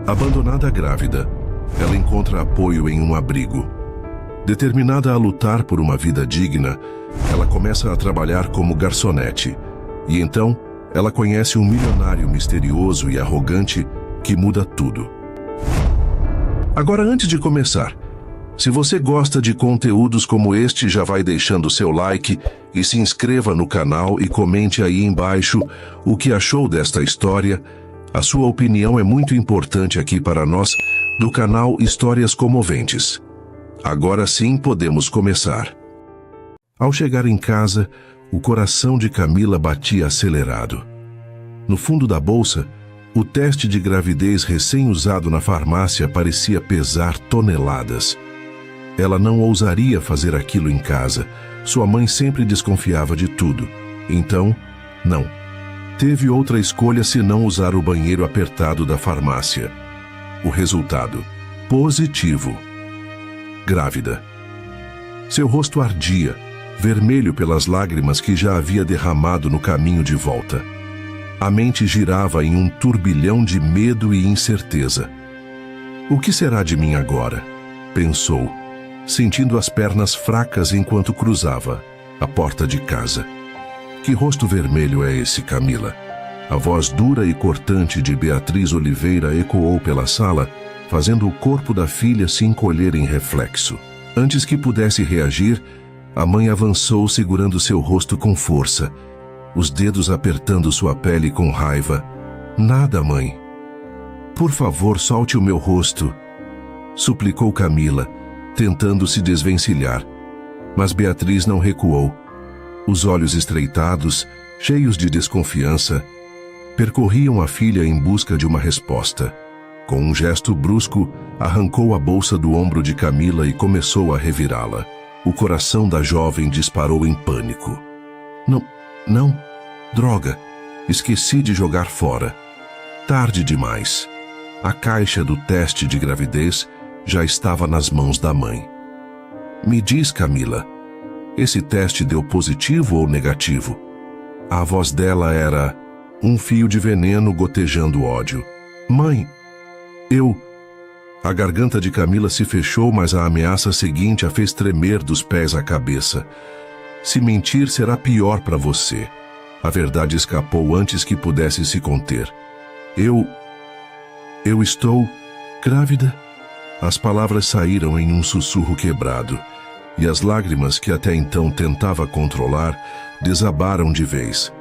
Abandonada grávida, ela encontra apoio em um abrigo. Determinada a lutar por uma vida digna, ela começa a trabalhar como garçonete. E então, ela conhece um milionário misterioso e arrogante que muda tudo. Agora, antes de começar, se você gosta de conteúdos como este, já vai deixando seu like e se inscreva no canal e comente aí embaixo o que achou desta história. A sua opinião é muito importante aqui para nós, do canal Histórias Comoventes. Agora sim podemos começar. Ao chegar em casa, o coração de Camila batia acelerado. No fundo da bolsa, o teste de gravidez recém-usado na farmácia parecia pesar toneladas. Ela não ousaria fazer aquilo em casa. Sua mãe sempre desconfiava de tudo. Então, não. Teve outra escolha senão usar o banheiro apertado da farmácia. O resultado: positivo. Grávida. Seu rosto ardia, vermelho pelas lágrimas que já havia derramado no caminho de volta. A mente girava em um turbilhão de medo e incerteza. O que será de mim agora? Pensou, sentindo as pernas fracas enquanto cruzava a porta de casa. Que rosto vermelho é esse, Camila? A voz dura e cortante de Beatriz Oliveira ecoou pela sala, fazendo o corpo da filha se encolher em reflexo. Antes que pudesse reagir, a mãe avançou segurando seu rosto com força, os dedos apertando sua pele com raiva. Nada, mãe. Por favor, solte o meu rosto, suplicou Camila, tentando se desvencilhar. Mas Beatriz não recuou. Os olhos estreitados, cheios de desconfiança, percorriam a filha em busca de uma resposta. Com um gesto brusco, arrancou a bolsa do ombro de Camila e começou a revirá-la. O coração da jovem disparou em pânico. Não, droga, esqueci de jogar fora. Tarde demais. A caixa do teste de gravidez já estava nas mãos da mãe. Me diz, Camila, esse teste deu positivo ou negativo? A voz dela era um fio de veneno gotejando ódio. Mãe, A garganta de Camila se fechou, mas a ameaça seguinte a fez tremer dos pés à cabeça. Se mentir será pior para você. A verdade escapou antes que pudesse se conter. Eu estou grávida? As palavras saíram em um sussurro quebrado, e as lágrimas que até então tentava controlar desabaram de vez.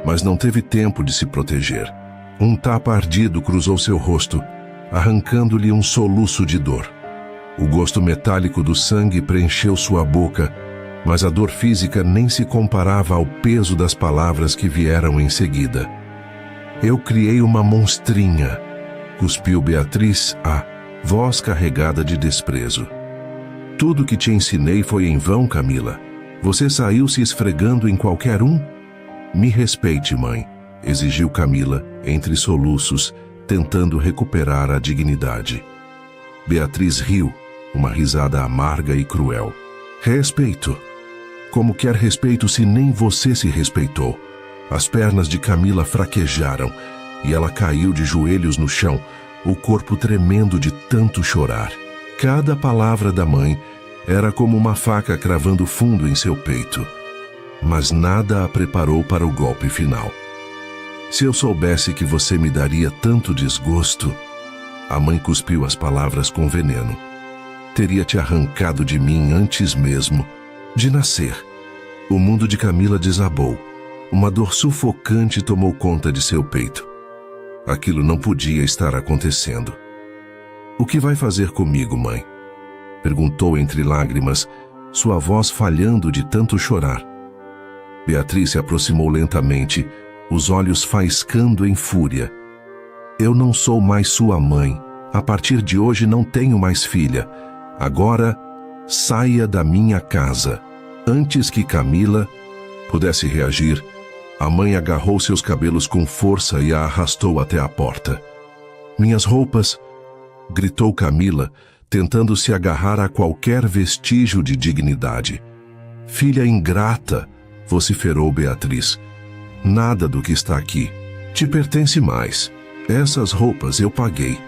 Mas não teve tempo de se proteger. Um tapa ardido cruzou seu rosto, arrancando-lhe um soluço de dor. O gosto metálico do sangue preencheu sua boca, mas a dor física nem se comparava ao peso das palavras que vieram em seguida. Eu criei uma monstrinha, cuspiu Beatriz, a voz carregada de desprezo. Tudo que te ensinei foi em vão, Camila. Você saiu se esfregando em qualquer um? Me respeite, mãe, exigiu Camila, entre soluços, tentando recuperar a dignidade. Beatriz riu, uma risada amarga e cruel. Respeito? Como quer respeito se nem você se respeitou? As pernas de Camila fraquejaram e ela caiu de joelhos no chão, o corpo tremendo de tanto chorar. Cada palavra da mãe era como uma faca cravando fundo em seu peito. Mas nada a preparou para o golpe final. Se eu soubesse que você me daria tanto desgosto, a mãe cuspiu as palavras com veneno. Teria te arrancado de mim antes mesmo de nascer. O mundo de Camila desabou. Uma dor sufocante tomou conta de seu peito. Aquilo não podia estar acontecendo. O que vai fazer comigo, mãe? Perguntou entre lágrimas, sua voz falhando de tanto chorar. Beatriz se aproximou lentamente, os olhos faiscando em fúria. Eu não sou mais sua mãe. A partir de hoje não tenho mais filha. Agora, saia da minha casa. Antes que Camila pudesse reagir, a mãe agarrou seus cabelos com força e a arrastou até a porta. Minhas roupas, gritou Camila, tentando se agarrar a qualquer vestígio de dignidade. Filha ingrata, vociferou Beatriz. Nada do que está aqui te pertence mais. Essas roupas eu paguei.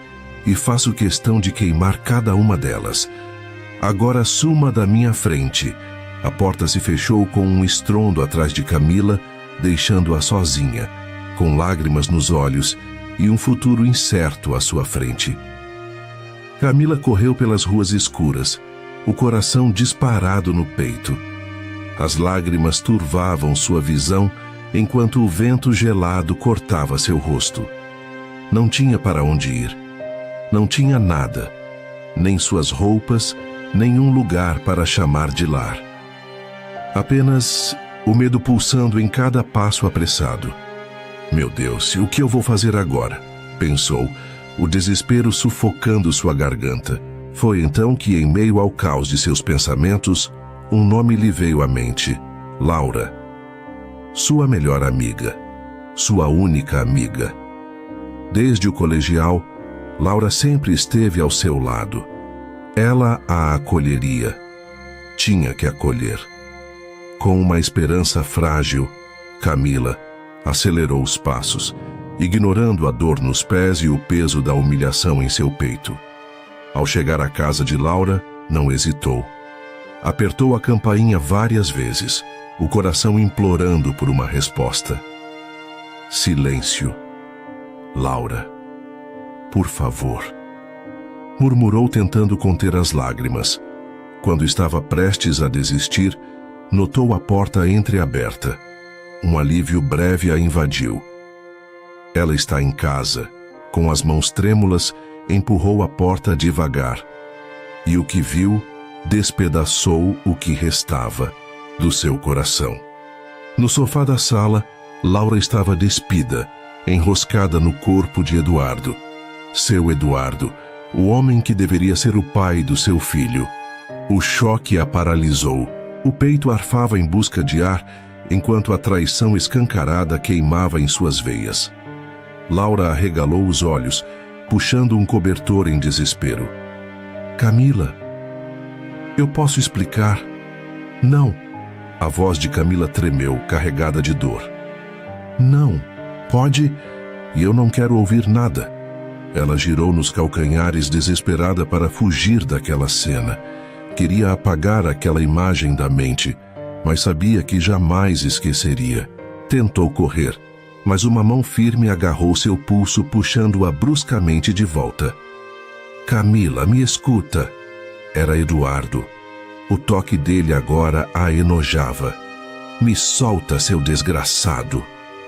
e faço questão de queimar cada uma delas. Agora suma da minha frente. A porta se fechou com um estrondo atrás de Camila, deixando-a sozinha, com lágrimas nos olhos e um futuro incerto à sua frente. Camila correu pelas ruas escuras, o coração disparado no peito. As lágrimas turvavam sua visão enquanto o vento gelado cortava seu rosto. Não tinha para onde ir. Não tinha nada, nem suas roupas, nenhum lugar para chamar de lar. Apenas o medo pulsando em cada passo apressado. Meu Deus, o que eu vou fazer agora? Pensou, o desespero sufocando sua garganta. Foi então que, em meio ao caos de seus pensamentos, um nome lhe veio à mente: Laura. Sua melhor amiga. Sua única amiga. Desde o colegial, Laura sempre esteve ao seu lado. Ela a acolheria. Tinha que acolher. Com uma esperança frágil, Camila acelerou os passos, ignorando a dor nos pés e o peso da humilhação em seu peito. Ao chegar à casa de Laura, não hesitou. Apertou a campainha várias vezes, o coração implorando por uma resposta. Silêncio. Laura, por favor, murmurou tentando conter as lágrimas. Quando estava prestes a desistir, notou a porta entreaberta. Um alívio breve a invadiu. Ela está em casa. Com as mãos trêmulas, empurrou a porta devagar. E o que viu despedaçou o que restava do seu coração. No sofá da sala, Laura estava despida, enroscada no corpo de Eduardo. Seu Eduardo, o homem que deveria ser o pai do seu filho. O choque a paralisou. O peito arfava em busca de ar, enquanto a traição escancarada queimava em suas veias. Laura arregalou os olhos, puxando um cobertor em desespero. Camila, eu posso explicar? Não. A voz de Camila tremeu, carregada de dor. Não, pode, e eu não quero ouvir nada. Ela girou nos calcanhares desesperada para fugir daquela cena. Queria apagar aquela imagem da mente, mas sabia que jamais esqueceria. Tentou correr, mas uma mão firme agarrou seu pulso, puxando-a bruscamente de volta. Camila, me escuta. Era Eduardo. O toque dele agora a enojava. Me solta, seu desgraçado.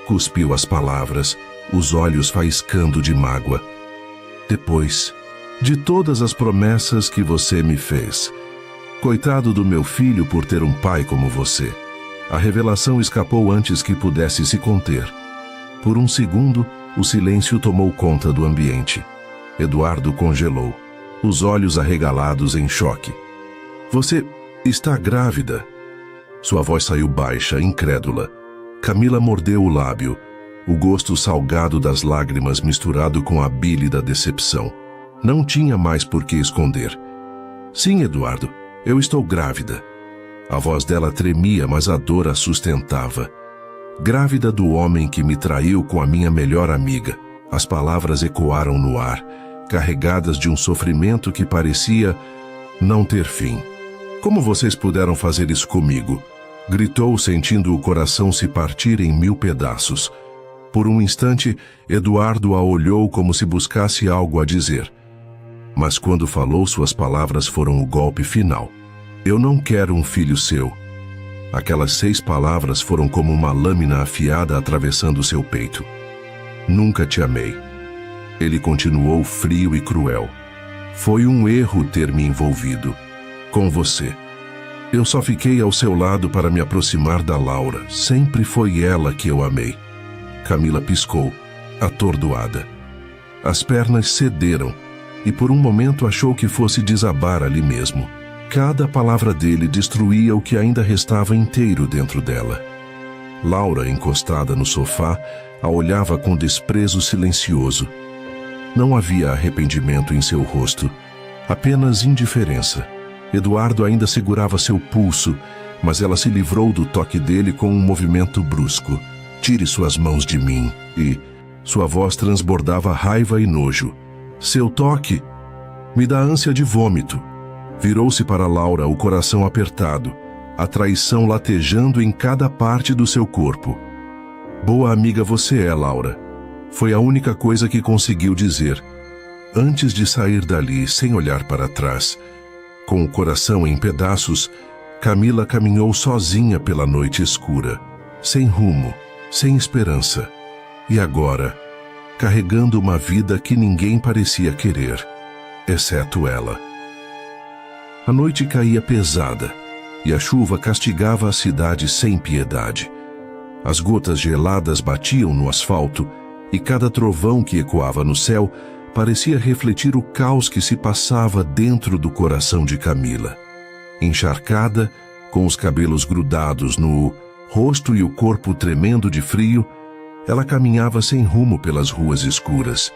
Cuspiu as palavras, os olhos faiscando de mágoa. Depois de todas as promessas que você me fez. Coitado do meu filho por ter um pai como você. A revelação escapou antes que pudesse se conter. Por um segundo, o silêncio tomou conta do ambiente. Eduardo congelou, os olhos arregalados em choque. Você está grávida? Sua voz saiu baixa, incrédula. Camila mordeu o lábio, o gosto salgado das lágrimas misturado com a bile da decepção. Não tinha mais por que esconder. Sim, Eduardo, eu estou grávida. A voz dela tremia, mas a dor a sustentava. Grávida do homem que me traiu com a minha melhor amiga. As palavras ecoaram no ar, carregadas de um sofrimento que parecia não ter fim. Como vocês puderam fazer isso comigo? Gritou, sentindo o coração se partir em 1000 pedaços. Por um instante, Eduardo a olhou como se buscasse algo a dizer. Mas quando falou, suas palavras foram o golpe final. Eu não quero um filho seu. Aquelas 6 palavras foram como uma lâmina afiada atravessando seu peito. Nunca te amei. Ele continuou frio e cruel. Foi um erro ter me envolvido com você. Eu só fiquei ao seu lado para me aproximar da Laura. Sempre foi ela que eu amei. Camila piscou, atordoada. As pernas cederam e por um momento achou que fosse desabar ali mesmo. Cada palavra dele destruía o que ainda restava inteiro dentro dela. Laura, encostada no sofá, a olhava com desprezo silencioso. Não havia arrependimento em seu rosto, apenas indiferença. Eduardo ainda segurava seu pulso, mas ela se livrou do toque dele com um movimento brusco. Tire suas mãos de mim. E sua voz transbordava raiva e nojo. Seu toque me dá ânsia de vômito. Virou-se para Laura, o coração apertado, a traição latejando em cada parte do seu corpo. Boa amiga você é, Laura. Foi a única coisa que conseguiu dizer, antes de sair dali sem olhar para trás. Com o coração em pedaços, Camila caminhou sozinha pela noite escura, sem rumo, sem esperança. E agora, carregando uma vida que ninguém parecia querer, exceto ela. A noite caía pesada, e a chuva castigava a cidade sem piedade. As gotas geladas batiam no asfalto, e cada trovão que ecoava no céu parecia refletir o caos que se passava dentro do coração de Camila. Encharcada, com os cabelos grudados no rosto e o corpo tremendo de frio, ela caminhava sem rumo pelas ruas escuras.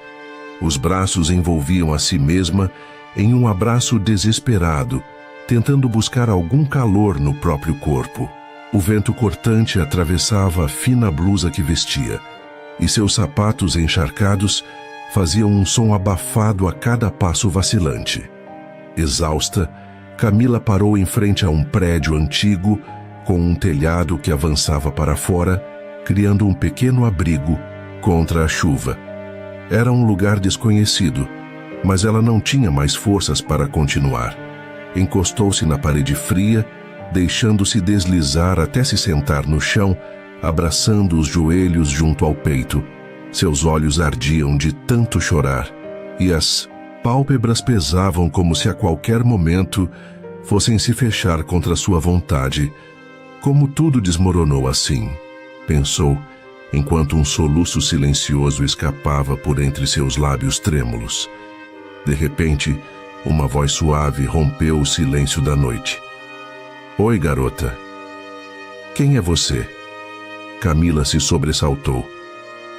Os braços envolviam a si mesma em um abraço desesperado, tentando buscar algum calor no próprio corpo. O vento cortante atravessava a fina blusa que vestia, e seus sapatos encharcados faziam um som abafado a cada passo vacilante. Exausta, Camila parou em frente a um prédio antigo, com um telhado que avançava para fora, criando um pequeno abrigo contra a chuva. Era um lugar desconhecido, mas ela não tinha mais forças para continuar. Encostou-se na parede fria, deixando-se deslizar até se sentar no chão, abraçando os joelhos junto ao peito. Seus olhos ardiam de tanto chorar, e as pálpebras pesavam como se a qualquer momento fossem se fechar contra sua vontade. Como tudo desmoronou assim, pensou, enquanto um soluço silencioso escapava por entre seus lábios trêmulos. De repente, uma voz suave rompeu o silêncio da noite. Oi, garota. Quem é você? Camila se sobressaltou.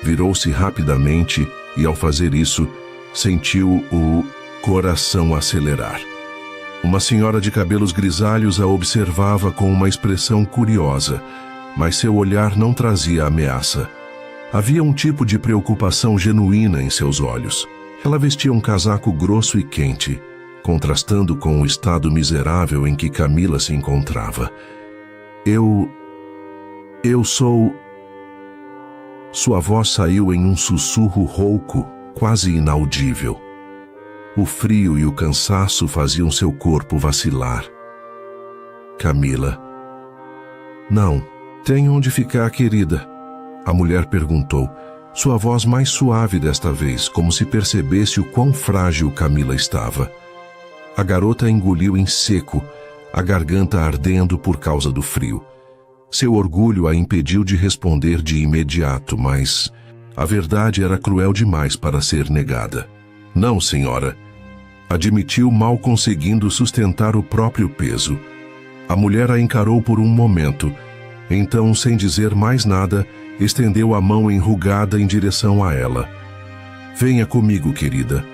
Virou-se rapidamente e, ao fazer isso, sentiu o coração acelerar. Uma senhora de cabelos grisalhos a observava com uma expressão curiosa, mas seu olhar não trazia ameaça. Havia um tipo de preocupação genuína em seus olhos. Ela vestia um casaco grosso e quente, contrastando com o estado miserável em que Camila se encontrava. Eu sou... Sua voz saiu em um sussurro rouco, quase inaudível. O frio e o cansaço faziam seu corpo vacilar. Camila. Não, tem onde ficar, querida? A mulher perguntou, sua voz mais suave desta vez, como se percebesse o quão frágil Camila estava. A garota engoliu em seco, a garganta ardendo por causa do frio. Seu orgulho a impediu de responder de imediato, mas a verdade era cruel demais para ser negada. Não, senhora, admitiu, mal conseguindo sustentar o próprio peso. A mulher a encarou por um momento, então, sem dizer mais nada, estendeu a mão enrugada em direção a ela. Venha comigo, querida.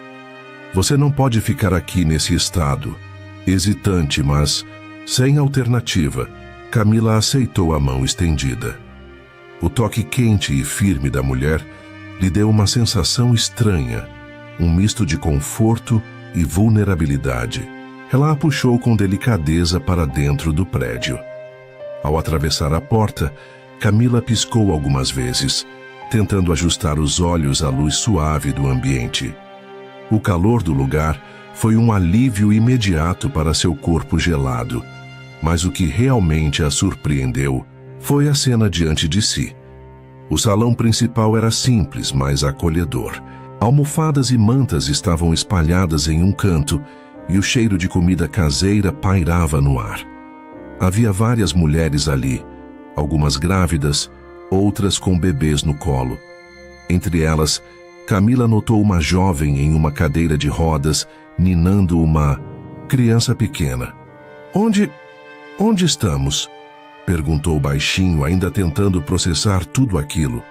Você não pode ficar aqui nesse estado. Hesitante, mas sem alternativa, Camila aceitou a mão estendida. O toque quente e firme da mulher lhe deu uma sensação estranha, um misto de conforto e vulnerabilidade. Ela a puxou com delicadeza para dentro do prédio. Ao atravessar a porta, Camila piscou algumas vezes, tentando ajustar os olhos à luz suave do ambiente. O calor do lugar foi um alívio imediato para seu corpo gelado, mas o que realmente a surpreendeu foi a cena diante de si. O salão principal era simples, mas acolhedor. Almofadas e mantas estavam espalhadas em um canto e o cheiro de comida caseira pairava no ar. Havia várias mulheres ali, algumas grávidas, outras com bebês no colo. Entre elas, Camila notou uma jovem em uma cadeira de rodas, ninando uma criança pequena. Onde estamos? Perguntou baixinho, ainda tentando processar tudo aquilo.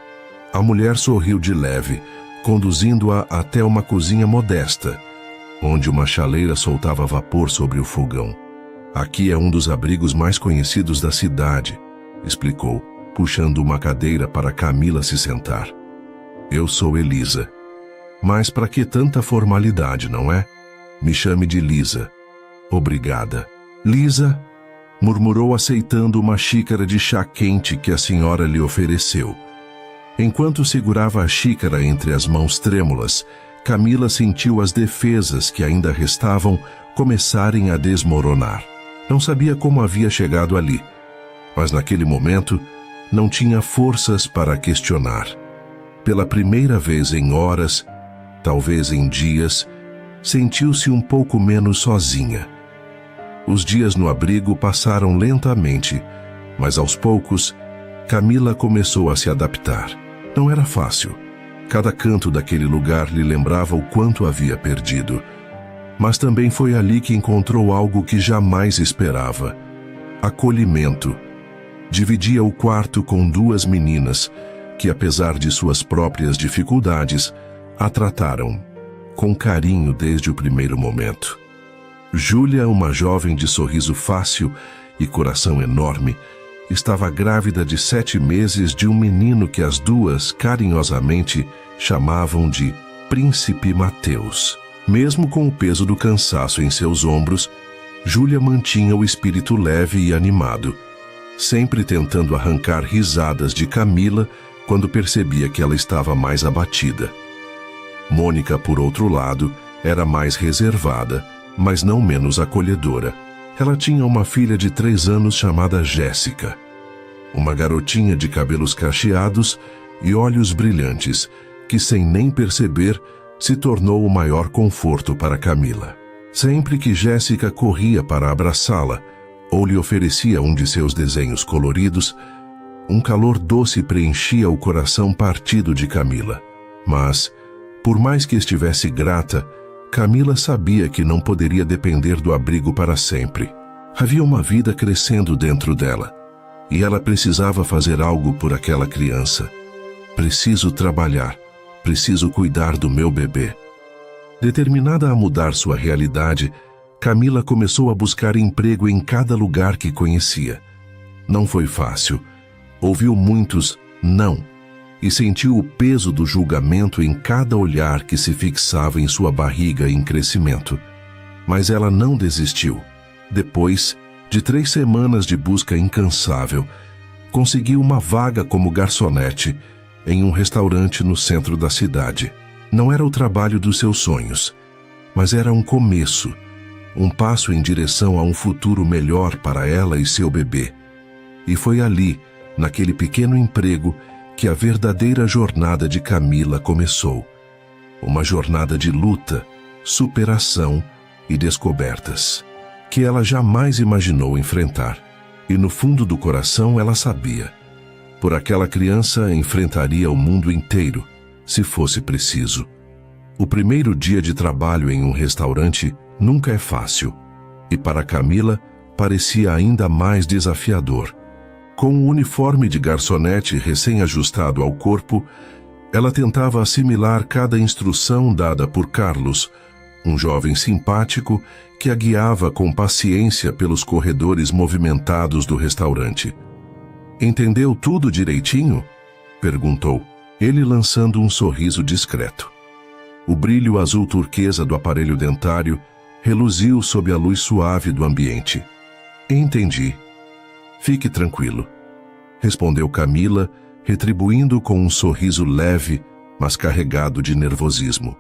A mulher sorriu de leve, conduzindo-a até uma cozinha modesta, onde uma chaleira soltava vapor sobre o fogão. Aqui é um dos abrigos mais conhecidos da cidade, explicou, puxando uma cadeira para Camila se sentar. Eu sou Elisa. Mas para que tanta formalidade, não é? Me chame de Lisa. Obrigada. Lisa, murmurou aceitando uma xícara de chá quente que a senhora lhe ofereceu. Enquanto segurava a xícara entre as mãos trêmulas, Camila sentiu as defesas que ainda restavam começarem a desmoronar. Não sabia como havia chegado ali, mas naquele momento não tinha forças para questionar. Pela primeira vez em horas, talvez em dias, sentiu-se um pouco menos sozinha. Os dias no abrigo passaram lentamente, mas aos poucos, Camila começou a se adaptar. Não era fácil. Cada canto daquele lugar lhe lembrava o quanto havia perdido. Mas também foi ali que encontrou algo que jamais esperava: acolhimento. Dividia o quarto com duas meninas que, apesar de suas próprias dificuldades, a trataram com carinho desde o primeiro momento. Júlia, uma jovem de sorriso fácil e coração enorme, estava grávida de 7 meses de um menino que as duas carinhosamente chamavam de Príncipe Mateus. Mesmo com o peso do cansaço em seus ombros, Júlia mantinha o espírito leve e animado, sempre tentando arrancar risadas de Camila quando percebia que ela estava mais abatida. Mônica, por outro lado, era mais reservada, mas não menos acolhedora. Ela tinha uma filha de 3 anos chamada Jéssica, uma garotinha de cabelos cacheados e olhos brilhantes, que sem nem perceber se tornou o maior conforto para Camila. Sempre que Jéssica corria para abraçá-la ou lhe oferecia um de seus desenhos coloridos, um calor doce preenchia o coração partido de Camila. Mas, por mais que estivesse grata, Camila sabia que não poderia depender do abrigo para sempre. Havia uma vida crescendo dentro dela, e ela precisava fazer algo por aquela criança. Preciso trabalhar, preciso cuidar do meu bebê. Determinada a mudar sua realidade, Camila começou a buscar emprego em cada lugar que conhecia. Não foi fácil. Ouviu muitos não e sentiu o peso do julgamento em cada olhar que se fixava em sua barriga em crescimento. Mas ela não desistiu. Depois de 3 semanas de busca incansável, conseguiu uma vaga como garçonete em um restaurante no centro da cidade. Não era o trabalho dos seus sonhos, mas era um começo, um passo em direção a um futuro melhor para ela e seu bebê. E foi ali, naquele pequeno emprego, que a verdadeira jornada de Camila começou. Uma jornada de luta, superação e descobertas, que ela jamais imaginou enfrentar. E no fundo do coração ela sabia: por aquela criança enfrentaria o mundo inteiro, se fosse preciso. O primeiro dia de trabalho em um restaurante nunca é fácil, e para Camila parecia ainda mais desafiador. Com o uniforme de garçonete recém-ajustado ao corpo, ela tentava assimilar cada instrução dada por Carlos, um jovem simpático que a guiava com paciência pelos corredores movimentados do restaurante. "Entendeu tudo direitinho?" perguntou, ele lançando um sorriso discreto. O brilho azul turquesa do aparelho dentário reluziu sob a luz suave do ambiente. "Entendi. Fique tranquilo", respondeu Camila, retribuindo com um sorriso leve, mas carregado de nervosismo.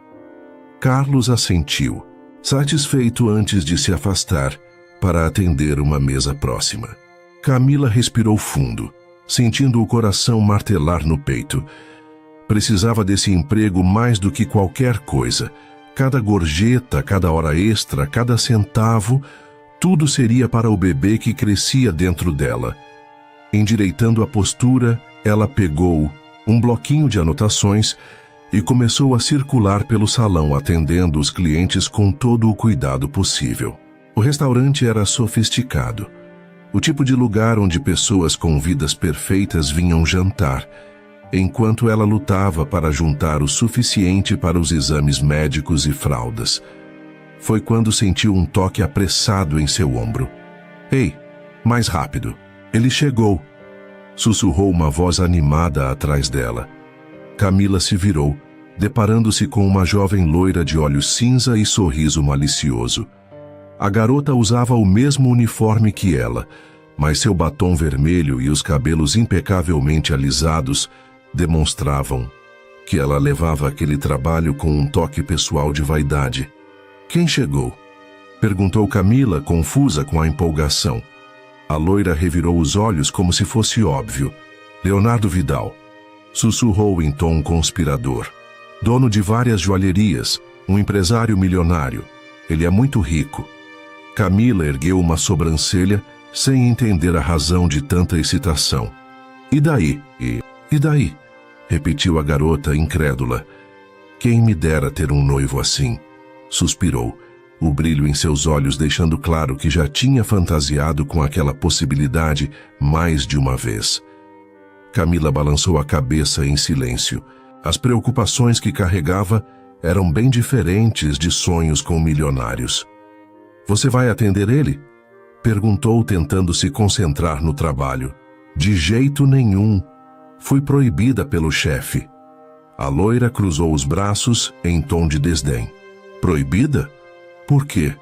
Carlos assentiu, satisfeito antes de se afastar para atender uma mesa próxima. Camila respirou fundo, sentindo o coração martelar no peito. Precisava desse emprego mais do que qualquer coisa. Cada gorjeta, cada hora extra, cada centavo, tudo seria para o bebê que crescia dentro dela. Endireitando a postura, ela pegou um bloquinho de anotações e começou a circular pelo salão, atendendo os clientes com todo o cuidado possível. O restaurante era sofisticado, o tipo de lugar onde pessoas com vidas perfeitas vinham jantar, enquanto ela lutava para juntar o suficiente para os exames médicos e fraldas. Foi quando sentiu um toque apressado em seu ombro. "Ei, mais rápido." "Ele chegou", sussurrou uma voz animada atrás dela. Camila se virou, deparando-se com uma jovem loira de olhos cinza e sorriso malicioso. A garota usava o mesmo uniforme que ela, mas seu batom vermelho e os cabelos impecavelmente alisados demonstravam que ela levava aquele trabalho com um toque pessoal de vaidade. "Quem chegou?" perguntou Camila, confusa com a empolgação. A loira revirou os olhos como se fosse óbvio. "Leonardo Vidal", sussurrou em tom conspirador. "Dono de várias joalherias, um empresário milionário. Ele é muito rico." Camila ergueu uma sobrancelha sem entender a razão de tanta excitação. "E daí? E daí?" repetiu a garota incrédula. "Quem me dera ter um noivo assim?" suspirou, o brilho em seus olhos deixando claro que já tinha fantasiado com aquela possibilidade mais de uma vez. Camila balançou a cabeça em silêncio. As preocupações que carregava eram bem diferentes de sonhos com milionários. "Você vai atender ele?" perguntou, tentando se concentrar no trabalho. "De jeito nenhum. Fui proibida pelo chefe." A loira cruzou os braços em tom de desdém. "Proibida? Por quê?"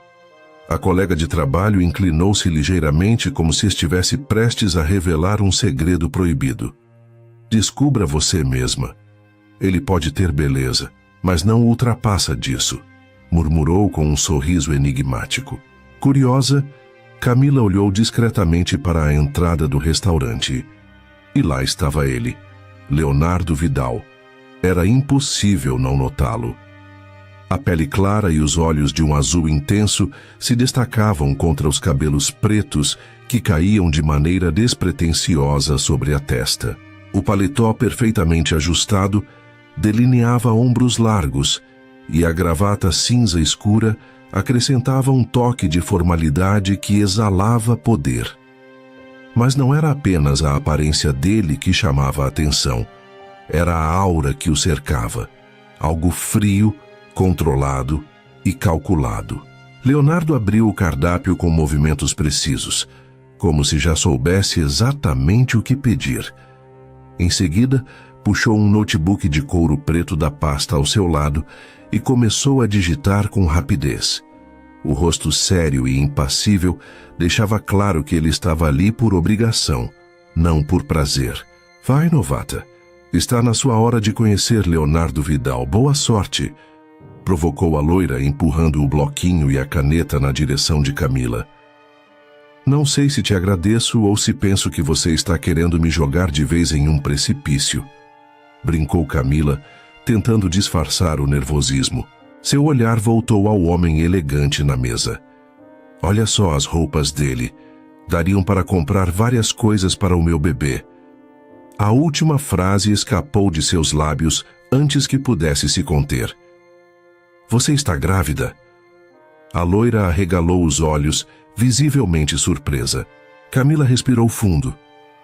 A colega de trabalho inclinou-se ligeiramente como se estivesse prestes a revelar um segredo proibido. "Descubra você mesma. Ele pode ter beleza, mas não ultrapassa disso", murmurou com um sorriso enigmático. Curiosa, Camila olhou discretamente para a entrada do restaurante. E lá estava ele, Leonardo Vidal. Era impossível não notá-lo. A pele clara e os olhos de um azul intenso se destacavam contra os cabelos pretos que caíam de maneira despretensiosa sobre a testa. O paletó perfeitamente ajustado delineava ombros largos e a gravata cinza escura acrescentava um toque de formalidade que exalava poder. Mas não era apenas a aparência dele que chamava a atenção. Era a aura que o cercava. Algo frio, controlado e calculado. Leonardo abriu o cardápio com movimentos precisos, como se já soubesse exatamente o que pedir. Em seguida, puxou um notebook de couro preto da pasta ao seu lado e começou a digitar com rapidez. O rosto sério e impassível deixava claro que ele estava ali por obrigação, não por prazer. "Vai, novata. Está na sua hora de conhecer Leonardo Vidal. Boa sorte", provocou a loira, empurrando o bloquinho e a caneta na direção de Camila. "Não sei se te agradeço ou se penso que você está querendo me jogar de vez em um precipício", brincou Camila, tentando disfarçar o nervosismo. Seu olhar voltou ao homem elegante na mesa. "Olha só as roupas dele. Dariam para comprar várias coisas para o meu bebê." A última frase escapou de seus lábios antes que pudesse se conter. "Você está grávida?" A loira arregalou os olhos, visivelmente surpresa. Camila respirou fundo,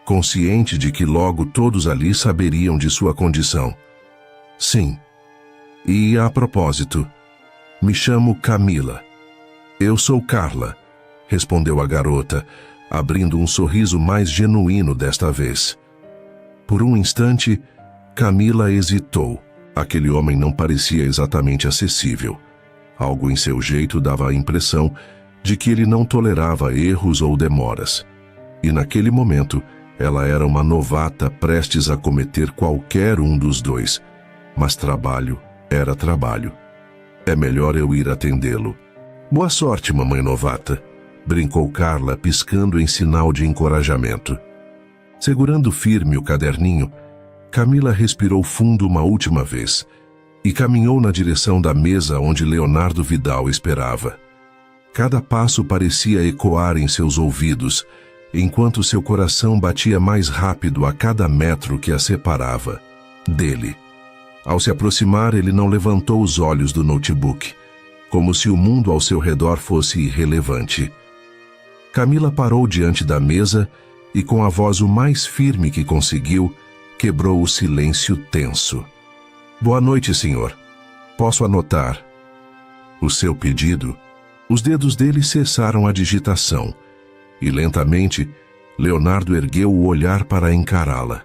consciente de que logo todos ali saberiam de sua condição. "Sim. E, a propósito, me chamo Camila." "Eu sou Carla", respondeu a garota, abrindo um sorriso mais genuíno desta vez. Por um instante, Camila hesitou. Aquele homem não parecia exatamente acessível. Algo em seu jeito dava a impressão de que ele não tolerava erros ou demoras. E naquele momento, ela era uma novata prestes a cometer qualquer um dos dois. Mas trabalho era trabalho. "É melhor eu ir atendê-lo." "Boa sorte, mamãe novata", brincou Carla, piscando em sinal de encorajamento. Segurando firme o caderninho, Camila respirou fundo uma última vez e caminhou na direção da mesa onde Leonardo Vidal esperava. Cada passo parecia ecoar em seus ouvidos, enquanto seu coração batia mais rápido a cada metro que a separava dele. Ao se aproximar, ele não levantou os olhos do notebook, como se o mundo ao seu redor fosse irrelevante. Camila parou diante da mesa e, com a voz o mais firme que conseguiu, quebrou o silêncio tenso. "Boa noite, senhor. Posso anotar o seu pedido?" Os dedos dele cessaram a digitação e, lentamente, Leonardo ergueu o olhar para encará-la.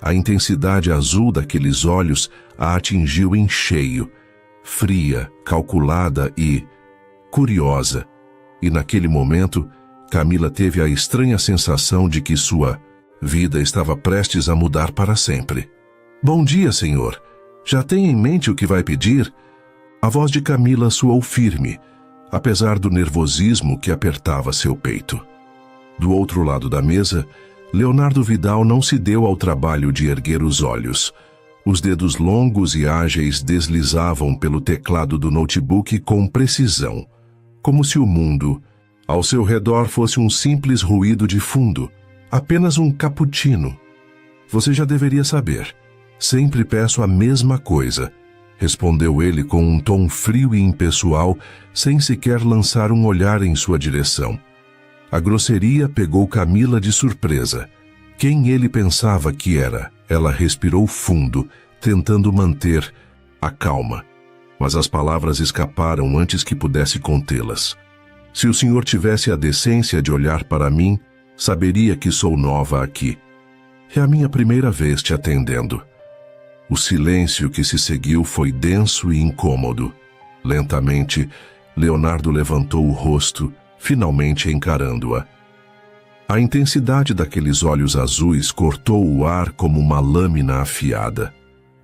A intensidade azul daqueles olhos a atingiu em cheio, fria, calculada e curiosa. E naquele momento, Camila teve a estranha sensação de que sua vida estava prestes a mudar para sempre. "Bom dia, senhor. Já tem em mente o que vai pedir?" A voz de Camila soou firme, apesar do nervosismo que apertava seu peito. Do outro lado da mesa, Leonardo Vidal não se deu ao trabalho de erguer os olhos. Os dedos longos e ágeis deslizavam pelo teclado do notebook com precisão, como se o mundo ao seu redor fosse um simples ruído de fundo, apenas um cappuccino. "Você já deveria saber. Sempre peço a mesma coisa", respondeu ele com um tom frio e impessoal, sem sequer lançar um olhar em sua direção. A grosseria pegou Camila de surpresa. Quem ele pensava que era? Ela respirou fundo, tentando manter a calma. Mas as palavras escaparam antes que pudesse contê-las. "Se o senhor tivesse a decência de olhar para mim, saberia que sou nova aqui. É a minha primeira vez te atendendo." O silêncio que se seguiu foi denso e incômodo. Lentamente, Leonardo levantou o rosto, finalmente encarando-a. A intensidade daqueles olhos azuis cortou o ar como uma lâmina afiada.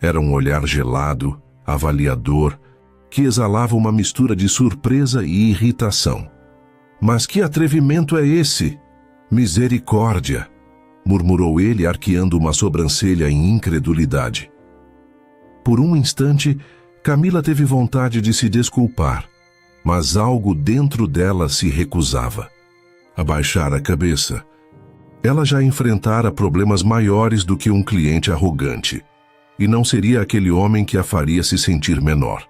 Era um olhar gelado, avaliador, que exalava uma mistura de surpresa e irritação. "Mas que atrevimento é esse? Misericórdia!" murmurou ele, arqueando uma sobrancelha em incredulidade. Por um instante, Camila teve vontade de se desculpar, mas algo dentro dela se recusava a baixar a cabeça. Ela já enfrentara problemas maiores do que um cliente arrogante, e não seria aquele homem que a faria se sentir menor.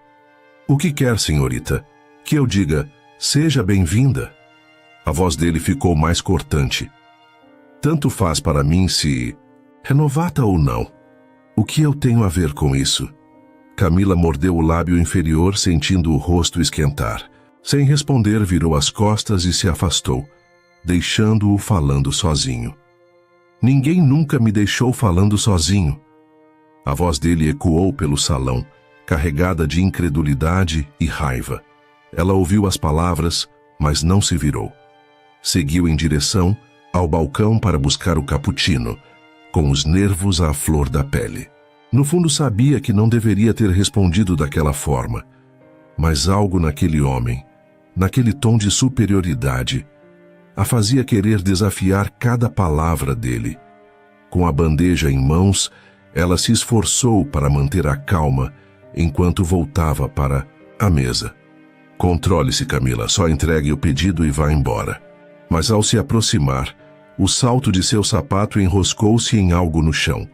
"O que quer, senhorita? Que eu diga, seja bem-vinda?" A voz dele ficou mais cortante. "Tanto faz para mim se é novata ou não. O que eu tenho a ver com isso?" Camila mordeu o lábio inferior, sentindo o rosto esquentar. Sem responder, virou as costas e se afastou, deixando-o falando sozinho. "Ninguém nunca me deixou falando sozinho." A voz dele ecoou pelo salão, carregada de incredulidade e raiva. Ela ouviu as palavras, mas não se virou. Seguiu em direção ao balcão para buscar o cappuccino, com os nervos à flor da pele. No fundo sabia que não deveria ter respondido daquela forma, mas algo naquele homem, naquele tom de superioridade, a fazia querer desafiar cada palavra dele. Com a bandeja em mãos, ela se esforçou para manter a calma enquanto voltava para a mesa. "Controle-se, Camila, só entregue o pedido e vá embora." Mas ao se aproximar, o salto de seu sapato enroscou-se em algo no chão.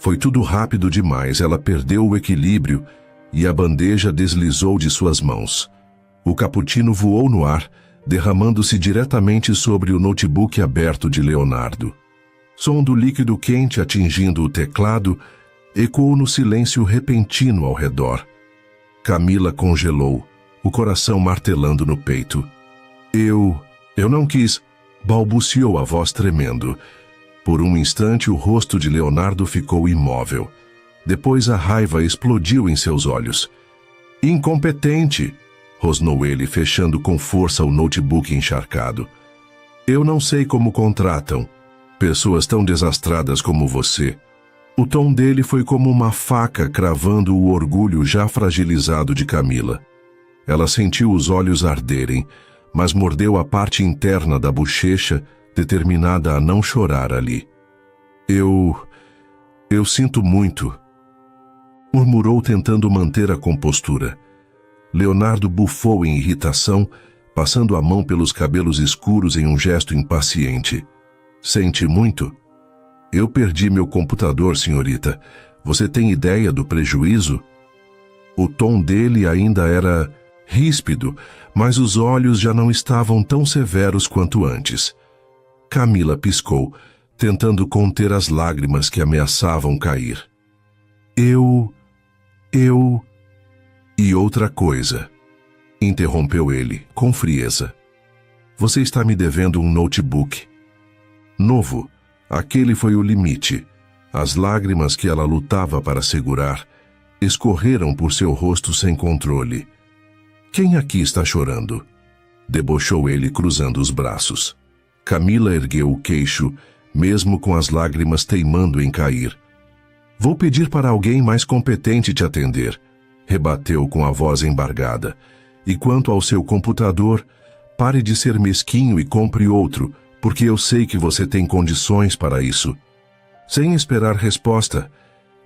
Foi tudo rápido demais, ela perdeu o equilíbrio e a bandeja deslizou de suas mãos. O cappuccino voou no ar, derramando-se diretamente sobre o notebook aberto de Leonardo. Som do líquido quente atingindo o teclado ecoou no silêncio repentino ao redor. Camila congelou, o coração martelando no peito. Eu não quis, balbuciou a voz tremendo. Por um instante o rosto de Leonardo ficou imóvel. Depois a raiva explodiu em seus olhos. "Incompetente!" rosnou ele, fechando com força o notebook encharcado. "Eu não sei como contratam pessoas tão desastradas como você." O tom dele foi como uma faca cravando o orgulho já fragilizado de Camila. Ela sentiu os olhos arderem, mas mordeu a parte interna da bochecha, determinada a não chorar ali. Eu sinto muito", murmurou tentando manter a compostura. Leonardo bufou em irritação, passando a mão pelos cabelos escuros em um gesto impaciente. "Sente muito? Eu perdi meu computador, senhorita. Você tem ideia do prejuízo?" O tom dele ainda era ríspido, mas os olhos já não estavam tão severos quanto antes. Camila piscou, tentando conter as lágrimas que ameaçavam cair. Eu... E outra coisa, interrompeu ele, com frieza. Você está me devendo um notebook. Novo, aquele foi o limite. As lágrimas que ela lutava para segurar escorreram por seu rosto sem controle. Quem aqui está chorando? Debochou ele cruzando os braços. Camila ergueu o queixo, mesmo com as lágrimas teimando em cair. Vou pedir para alguém mais competente te atender, rebateu com a voz embargada. E quanto ao seu computador, pare de ser mesquinho e compre outro, porque eu sei que você tem condições para isso. Sem esperar resposta,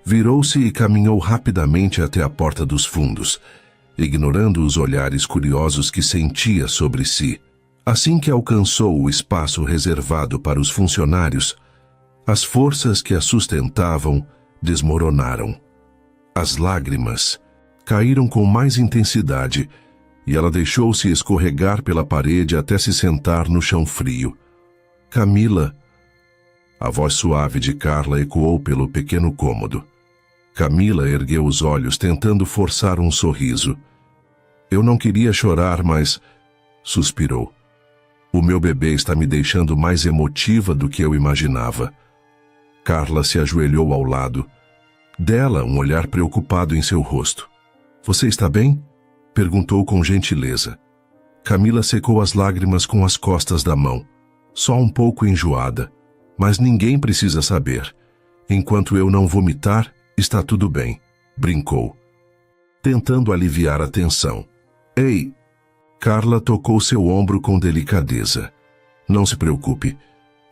virou-se e caminhou rapidamente até a porta dos fundos, ignorando os olhares curiosos que sentia sobre si. Assim que alcançou o espaço reservado para os funcionários, as forças que a sustentavam desmoronaram. As lágrimas caíram com mais intensidade e ela deixou-se escorregar pela parede até se sentar no chão frio. Camila. A voz suave de Carla ecoou pelo pequeno cômodo. Camila ergueu os olhos, tentando forçar um sorriso. Eu não queria chorar, mas... suspirou. O meu bebê está me deixando mais emotiva do que eu imaginava. Carla se ajoelhou ao lado dela, um olhar preocupado em seu rosto. Você está bem? Perguntou com gentileza. Camila secou as lágrimas com as costas da mão. Só um pouco enjoada, mas ninguém precisa saber. Enquanto eu não vomitar, está tudo bem, brincou, tentando aliviar a tensão. Ei! Carla tocou seu ombro com delicadeza. Não se preocupe.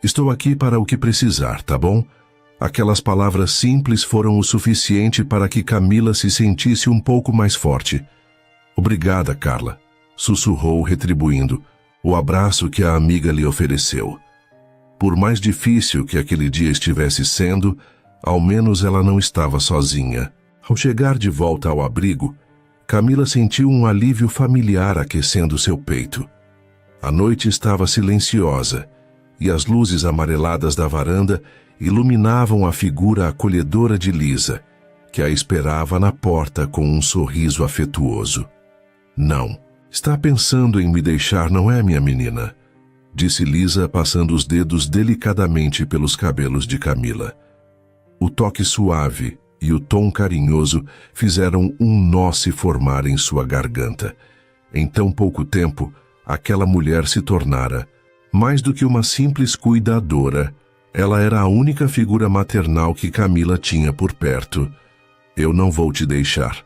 Estou aqui para o que precisar, tá bom? Aquelas palavras simples foram o suficiente para que Camila se sentisse um pouco mais forte. Obrigada, Carla, sussurrou, retribuindo o abraço que a amiga lhe ofereceu. Por mais difícil que aquele dia estivesse sendo, ao menos ela não estava sozinha. Ao chegar de volta ao abrigo, Camila sentiu um alívio familiar aquecendo seu peito. A noite estava silenciosa e as luzes amareladas da varanda iluminavam a figura acolhedora de Lisa, que a esperava na porta com um sorriso afetuoso. Não, está pensando em me deixar, não é, minha menina? Disse Lisa, passando os dedos delicadamente pelos cabelos de Camila. O toque suave e o tom carinhoso fizeram um nó se formar em sua garganta. Em tão pouco tempo, aquela mulher se tornara, mais do que uma simples cuidadora, ela era a única figura maternal que Camila tinha por perto. Eu não vou te deixar.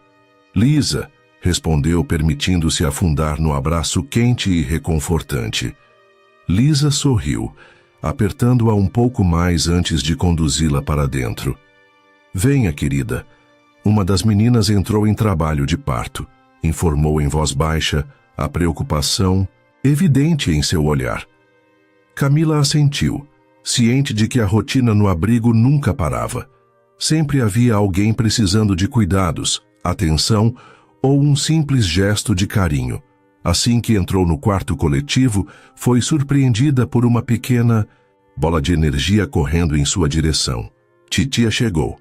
Lisa, respondeu, permitindo-se afundar no abraço quente e reconfortante. Lisa sorriu, apertando-a um pouco mais antes de conduzi-la para dentro. Venha, querida. Uma das meninas entrou em trabalho de parto, informou em voz baixa, a preocupação evidente em seu olhar. Camila assentiu, ciente de que a rotina no abrigo nunca parava. Sempre havia alguém precisando de cuidados, atenção ou um simples gesto de carinho. Assim que entrou no quarto coletivo, foi surpreendida por uma pequena bola de energia correndo em sua direção. Titia chegou.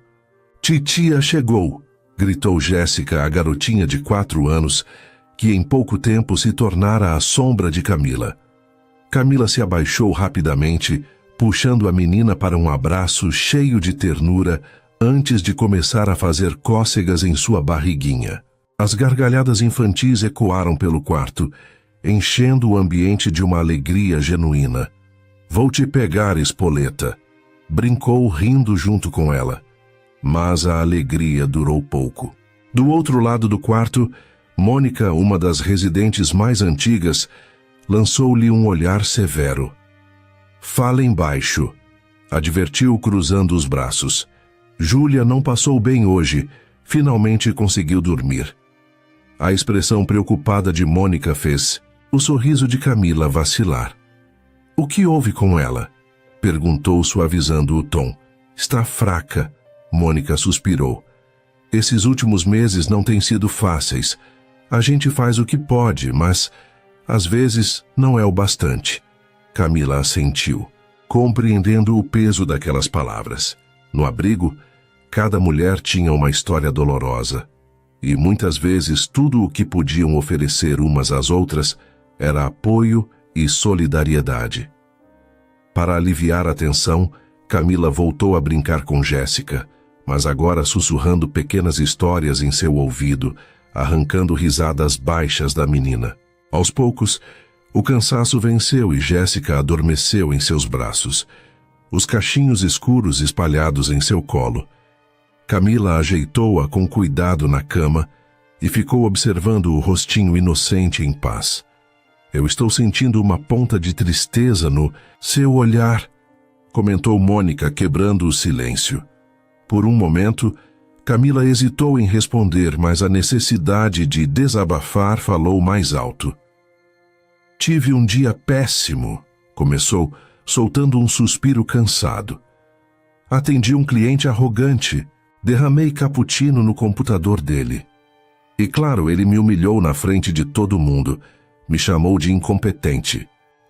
Titia chegou! Gritou Jéssica, a garotinha de 4 anos, que em pouco tempo se tornara a sombra de Camila. Camila se abaixou rapidamente, puxando a menina para um abraço cheio de ternura antes de começar a fazer cócegas em sua barriguinha. As gargalhadas infantis ecoaram pelo quarto, enchendo o ambiente de uma alegria genuína. Vou te pegar, espoleta, brincou rindo junto com ela. Mas a alegria durou pouco. Do outro lado do quarto, Mônica, uma das residentes mais antigas, lançou-lhe um olhar severo. Falem baixo, advertiu cruzando os braços. Júlia não passou bem hoje, finalmente conseguiu dormir. A expressão preocupada de Mônica fez o sorriso de Camila vacilar. O que houve com ela? Perguntou, suavizando o tom. Está fraca. Mônica suspirou. Esses últimos meses não têm sido fáceis. A gente faz o que pode, mas às vezes não é o bastante. Camila assentiu, compreendendo o peso daquelas palavras. No abrigo, cada mulher tinha uma história dolorosa, e muitas vezes tudo o que podiam oferecer umas às outras era apoio e solidariedade. Para aliviar a tensão, Camila voltou a brincar com Jéssica, mas agora sussurrando pequenas histórias em seu ouvido, arrancando risadas baixas da menina. Aos poucos, o cansaço venceu e Jéssica adormeceu em seus braços, os cachinhos escuros espalhados em seu colo. Camila ajeitou-a com cuidado na cama e ficou observando o rostinho inocente em paz. Eu estou sentindo uma ponta de tristeza no seu olhar, comentou Mônica, quebrando o silêncio. Por um momento, Camila hesitou em responder, mas a necessidade de desabafar falou mais alto. Tive um dia péssimo, começou, soltando um suspiro cansado. Atendi um cliente arrogante, derramei cappuccino no computador dele. E claro, ele me humilhou na frente de todo mundo, me chamou de incompetente.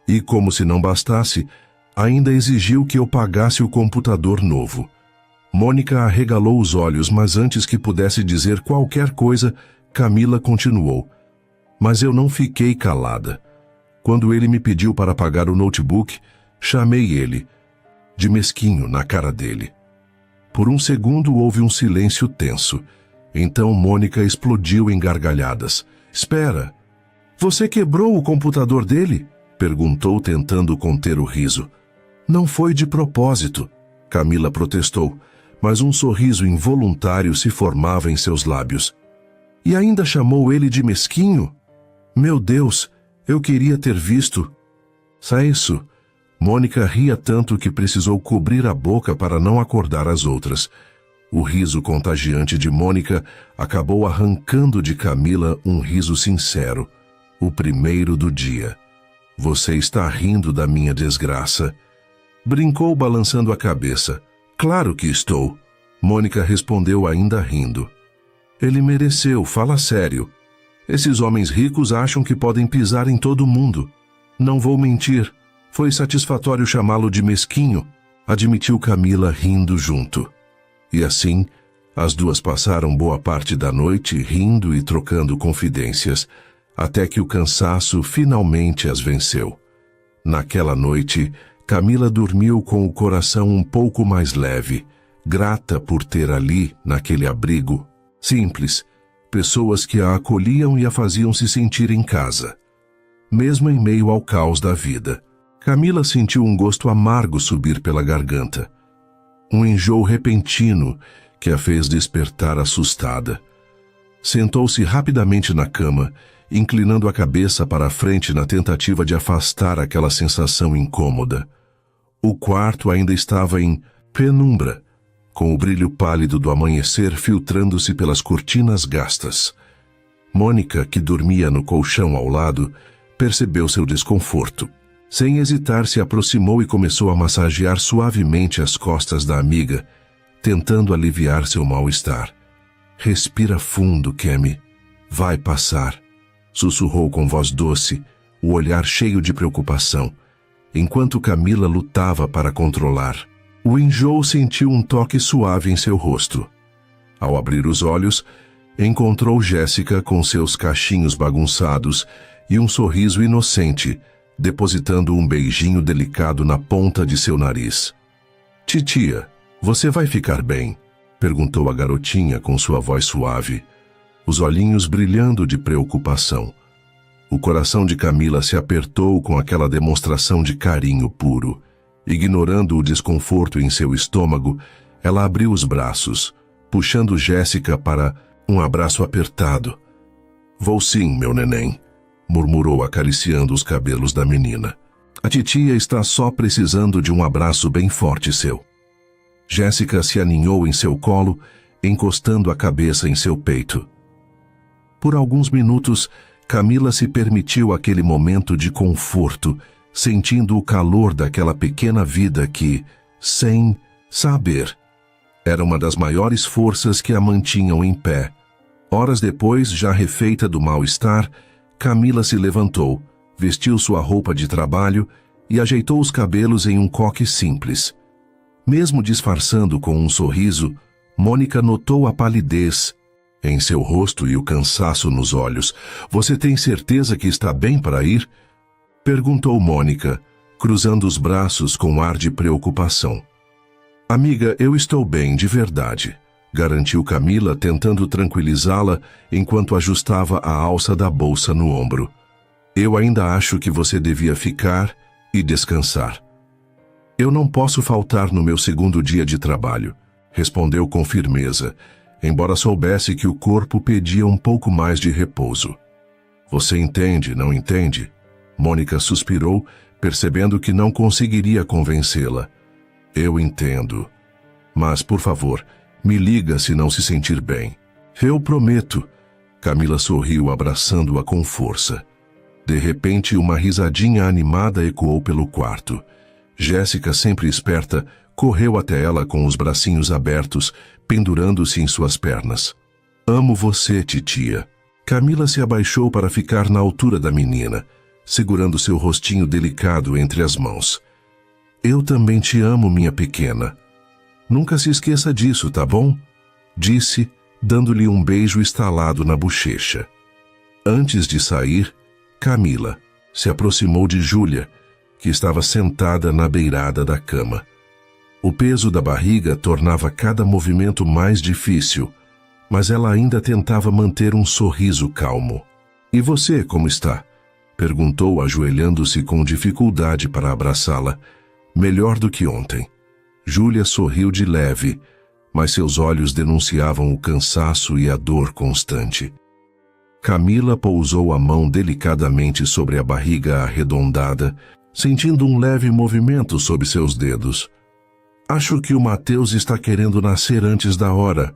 E como se não bastasse, ainda exigiu que eu pagasse o computador novo. Mônica arregalou os olhos, mas antes que pudesse dizer qualquer coisa, Camila continuou. Mas eu não fiquei calada. Quando ele me pediu para pagar o notebook, chamei ele, de mesquinho, na cara dele. Por um segundo houve um silêncio tenso. Então Mônica explodiu em gargalhadas. Espera! Você quebrou o computador dele? Perguntou, tentando conter o riso. Não foi de propósito, Camila protestou, mas um sorriso involuntário se formava em seus lábios. E ainda chamou ele de mesquinho? Meu Deus, eu queria ter visto. Isso. Mônica ria tanto que precisou cobrir a boca para não acordar as outras. O riso contagiante de Mônica acabou arrancando de Camila um riso sincero, o primeiro do dia. Você está rindo da minha desgraça. Brincou balançando a cabeça. Claro que estou. Mônica respondeu ainda rindo. Ele mereceu, fala sério. Esses homens ricos acham que podem pisar em todo mundo. Não vou mentir. Foi satisfatório chamá-lo de mesquinho, admitiu Camila rindo junto. E assim, as duas passaram boa parte da noite rindo e trocando confidências, até que o cansaço finalmente as venceu. Naquela noite, Camila dormiu com o coração um pouco mais leve, grata por ter ali, naquele abrigo, simples, pessoas que a acolhiam e a faziam se sentir em casa. Mesmo em meio ao caos da vida, Camila sentiu um gosto amargo subir pela garganta. Um enjoo repentino que a fez despertar assustada. Sentou-se rapidamente na cama, inclinando a cabeça para a frente na tentativa de afastar aquela sensação incômoda. O quarto ainda estava em penumbra, com o brilho pálido do amanhecer filtrando-se pelas cortinas gastas. Mônica, que dormia no colchão ao lado, percebeu seu desconforto. Sem hesitar, se aproximou e começou a massagear suavemente as costas da amiga, tentando aliviar seu mal-estar. Respira fundo, Kemi. Vai passar. Sussurrou com voz doce, o olhar cheio de preocupação, enquanto Camila lutava para controlar. O enjoo sentiu um toque suave em seu rosto. Ao abrir os olhos, encontrou Jéssica com seus cachinhos bagunçados e um sorriso inocente, depositando um beijinho delicado na ponta de seu nariz. Titia, você vai ficar bem? Perguntou a garotinha com sua voz suave, os olhinhos brilhando de preocupação. O coração de Camila se apertou com aquela demonstração de carinho puro. Ignorando o desconforto em seu estômago, ela abriu os braços, puxando Jéssica para um abraço apertado. Vou sim, meu neném, murmurou acariciando os cabelos da menina. A titia está só precisando de um abraço bem forte seu. Jéssica se aninhou em seu colo, encostando a cabeça em seu peito. Por alguns minutos, Camila se permitiu aquele momento de conforto, sentindo o calor daquela pequena vida que, sem saber, era uma das maiores forças que a mantinham em pé. Horas depois, já refeita do mal-estar, Camila se levantou, vestiu sua roupa de trabalho e ajeitou os cabelos em um coque simples. Mesmo disfarçando com um sorriso, Mônica notou a palidez em seu rosto e o cansaço nos olhos. Você tem certeza que está bem para ir? Perguntou Mônica, cruzando os braços com ar de preocupação. Amiga, eu estou bem, de verdade, garantiu Camila, tentando tranquilizá-la enquanto ajustava a alça da bolsa no ombro. Eu ainda acho que você devia ficar e descansar. Eu não posso faltar no meu segundo dia de trabalho, respondeu com firmeza, embora soubesse que o corpo pedia um pouco mais de repouso. Você entende, não entende? Mônica suspirou, percebendo que não conseguiria convencê-la. Eu entendo. Mas, por favor, me liga se não se sentir bem. Eu prometo. Camila sorriu, abraçando-a com força. De repente, uma risadinha animada ecoou pelo quarto. Jéssica, sempre esperta, correu até ela com os bracinhos abertos, pendurando-se em suas pernas. Amo você, titia. Camila se abaixou para ficar na altura da menina, segurando seu rostinho delicado entre as mãos. Eu também te amo, minha pequena. Nunca se esqueça disso, tá bom? Disse, dando-lhe um beijo estalado na bochecha. Antes de sair, Camila se aproximou de Júlia, que estava sentada na beirada da cama. O peso da barriga tornava cada movimento mais difícil, mas ela ainda tentava manter um sorriso calmo. E você, como está? Perguntou, ajoelhando-se com dificuldade para abraçá-la. Melhor do que ontem. Júlia sorriu de leve, mas seus olhos denunciavam o cansaço e a dor constante. Camila pousou a mão delicadamente sobre a barriga arredondada, sentindo um leve movimento sob seus dedos. Acho que o Mateus está querendo nascer antes da hora.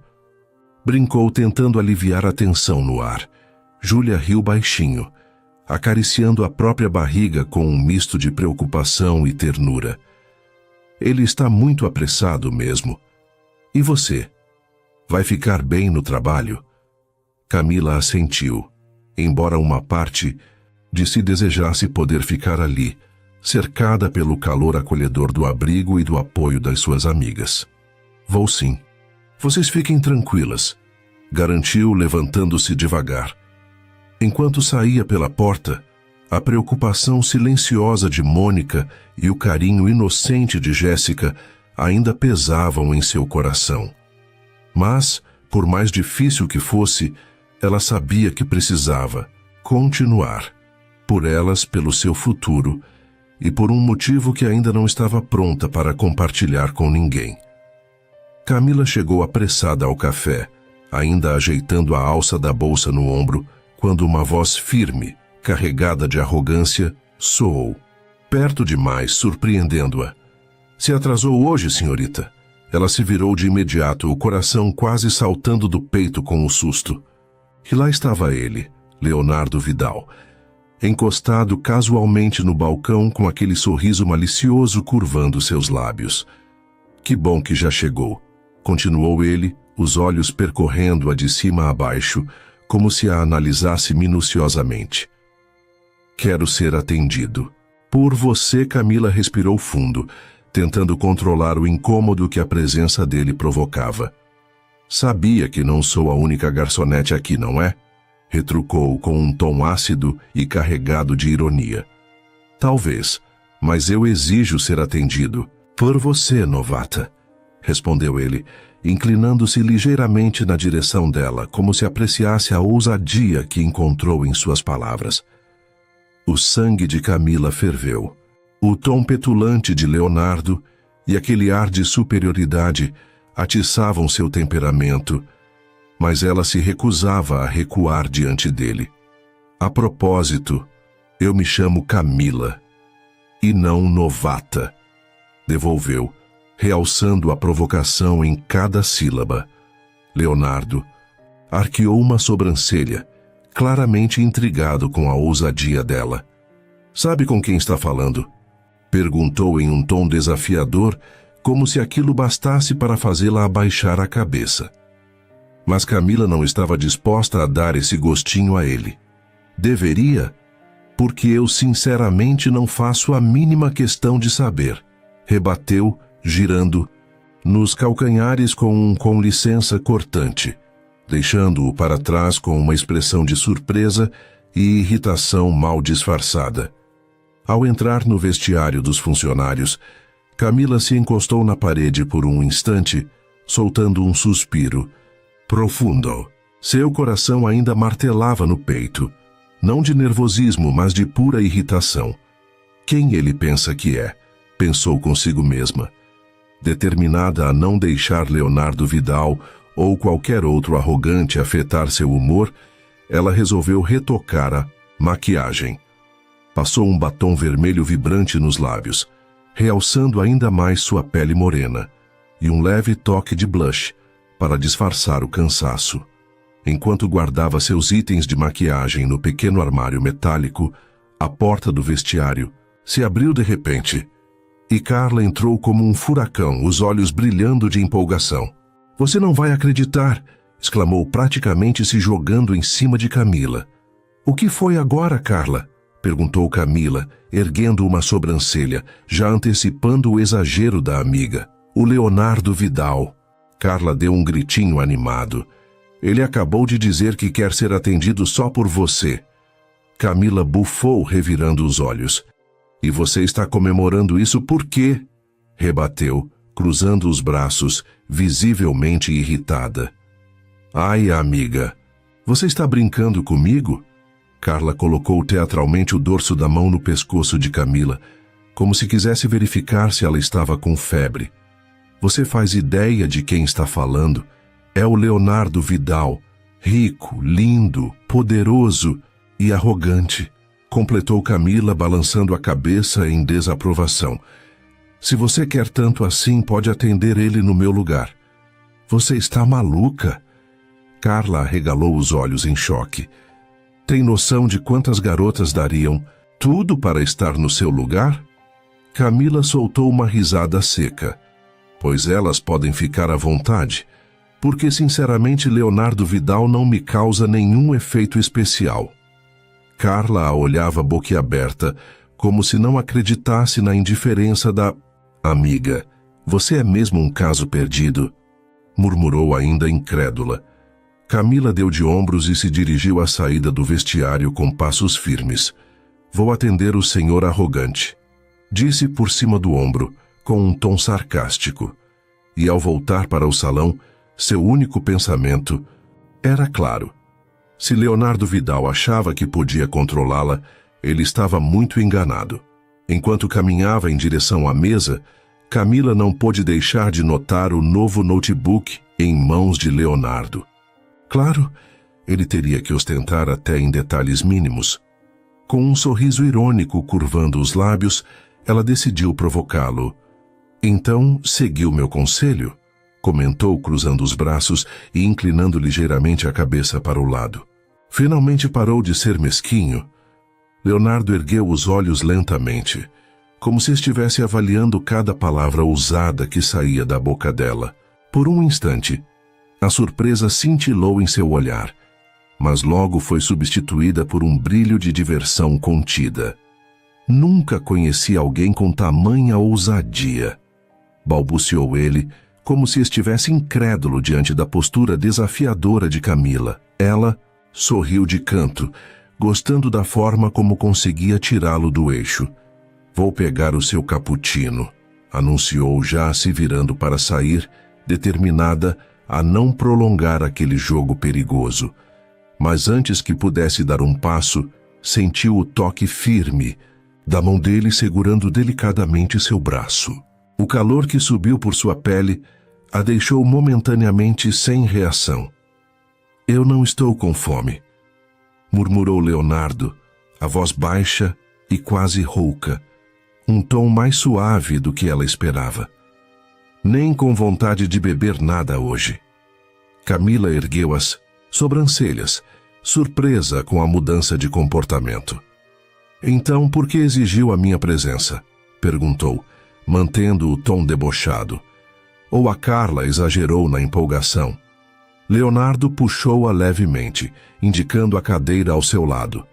Brincou, tentando aliviar a tensão no ar. Júlia riu baixinho, acariciando a própria barriga com um misto de preocupação e ternura. Ele está muito apressado mesmo. E você? Vai ficar bem no trabalho? Camila assentiu, embora uma parte de si desejasse poder ficar ali, cercada pelo calor acolhedor do abrigo e do apoio das suas amigas. Vou sim. Vocês fiquem tranquilas, garantiu, levantando-se devagar. Enquanto saía pela porta, a preocupação silenciosa de Mônica e o carinho inocente de Jéssica ainda pesavam em seu coração. Mas, por mais difícil que fosse, ela sabia que precisava continuar, por elas, pelo seu futuro, e por um motivo que ainda não estava pronta para compartilhar com ninguém. Camila chegou apressada ao café, ainda ajeitando a alça da bolsa no ombro, quando uma voz firme, carregada de arrogância, soou. Perto demais, surpreendendo-a. Se atrasou hoje, senhorita? Ela se virou de imediato, o coração quase saltando do peito com o susto. E lá estava ele, Leonardo Vidal, encostado casualmente no balcão com aquele sorriso malicioso curvando seus lábios. Que bom que já chegou, continuou ele, os olhos percorrendo-a de cima a baixo, como se a analisasse minuciosamente. Quero ser atendido. Por você, Camila respirou fundo, tentando controlar o incômodo que a presença dele provocava. Sabia que não sou a única garçonete aqui, não é? Retrucou com um tom ácido e carregado de ironia. Talvez, mas eu exijo ser atendido. Por você, novata, respondeu ele, inclinando-se ligeiramente na direção dela, como se apreciasse a ousadia que encontrou em suas palavras. O sangue de Camila ferveu. O tom petulante de Leonardo e aquele ar de superioridade atiçavam seu temperamento, mas ela se recusava a recuar diante dele. A propósito, eu me chamo Camila, e não novata, devolveu, realçando a provocação em cada sílaba. Leonardo arqueou uma sobrancelha, claramente intrigado com a ousadia dela. Sabe com quem está falando? Perguntou em um tom desafiador, como se aquilo bastasse para fazê-la abaixar a cabeça. Mas Camila não estava disposta a dar esse gostinho a ele. Deveria? Porque eu sinceramente não faço a mínima questão de saber, rebateu, girando nos calcanhares com licença cortante, deixando-o para trás com uma expressão de surpresa e irritação mal disfarçada. Ao entrar no vestiário dos funcionários, Camila se encostou na parede por um instante, soltando um suspiro profundo. Seu coração ainda martelava no peito, não de nervosismo, mas de pura irritação. Quem ele pensa que é? Pensou consigo mesma. Determinada a não deixar Leonardo Vidal ou qualquer outro arrogante afetar seu humor, ela resolveu retocar a maquiagem. Passou um batom vermelho vibrante nos lábios, realçando ainda mais sua pele morena, e um leve toque de blush para disfarçar o cansaço. Enquanto guardava seus itens de maquiagem no pequeno armário metálico, a porta do vestiário se abriu de repente, e Carla entrou como um furacão, os olhos brilhando de empolgação. "Você não vai acreditar!" exclamou, praticamente se jogando em cima de Camila. "O que foi agora, Carla?" perguntou Camila, erguendo uma sobrancelha, já antecipando o exagero da amiga. "O Leonardo Vidal." Carla deu um gritinho animado. "Ele acabou de dizer que quer ser atendido só por você." Camila bufou, revirando os olhos. "E você está comemorando isso por quê?" rebateu, cruzando os braços, visivelmente irritada. "Ai, amiga, você está brincando comigo?" Carla colocou teatralmente o dorso da mão no pescoço de Camila, como se quisesse verificar se ela estava com febre. "Você faz ideia de quem está falando? É o Leonardo Vidal, rico, lindo, poderoso e arrogante", completou Camila, balançando a cabeça em desaprovação. "Se você quer tanto assim, pode atender ele no meu lugar." "Você está maluca?" Carla arregalou os olhos em choque. "Tem noção de quantas garotas dariam tudo para estar no seu lugar?" Camila soltou uma risada seca. "Pois elas podem ficar à vontade, porque sinceramente Leonardo Vidal não me causa nenhum efeito especial." Carla a olhava boquiaberta, como se não acreditasse na indiferença da amiga. "Você é mesmo um caso perdido?" murmurou ainda incrédula. Camila deu de ombros e se dirigiu à saída do vestiário com passos firmes. "Vou atender o senhor arrogante", disse por cima do ombro, com um tom sarcástico. E ao voltar para o salão, seu único pensamento era claro. Se Leonardo Vidal achava que podia controlá-la, ele estava muito enganado. Enquanto caminhava em direção à mesa, Camila não pôde deixar de notar o novo notebook em mãos de Leonardo. Claro, ele teria que ostentar até em detalhes mínimos. Com um sorriso irônico curvando os lábios, ela decidiu provocá-lo. "Então, seguiu meu conselho?" comentou, cruzando os braços e inclinando ligeiramente a cabeça para o lado. "Finalmente parou de ser mesquinho?" Leonardo ergueu os olhos lentamente, como se estivesse avaliando cada palavra ousada que saía da boca dela. Por um instante, a surpresa cintilou em seu olhar, mas logo foi substituída por um brilho de diversão contida. "Nunca conheci alguém com tamanha ousadia", balbuciou ele, como se estivesse incrédulo diante da postura desafiadora de Camila. Ela sorriu de canto, gostando da forma como conseguia tirá-lo do eixo. "Vou pegar o seu cappuccino", anunciou, já se virando para sair, determinada a não prolongar aquele jogo perigoso. Mas antes que pudesse dar um passo, sentiu o toque firme da mão dele segurando delicadamente seu braço. O calor que subiu por sua pele a deixou momentaneamente sem reação. "Eu não estou com fome", murmurou Leonardo, a voz baixa e quase rouca, um tom mais suave do que ela esperava. "Nem com vontade de beber nada hoje." Camila ergueu as sobrancelhas, surpresa com a mudança de comportamento. "Então, por que exigiu a minha presença?" perguntou, mantendo o tom debochado. Ou a Carla exagerou na empolgação? Leonardo puxou-a levemente, indicando a cadeira ao seu lado.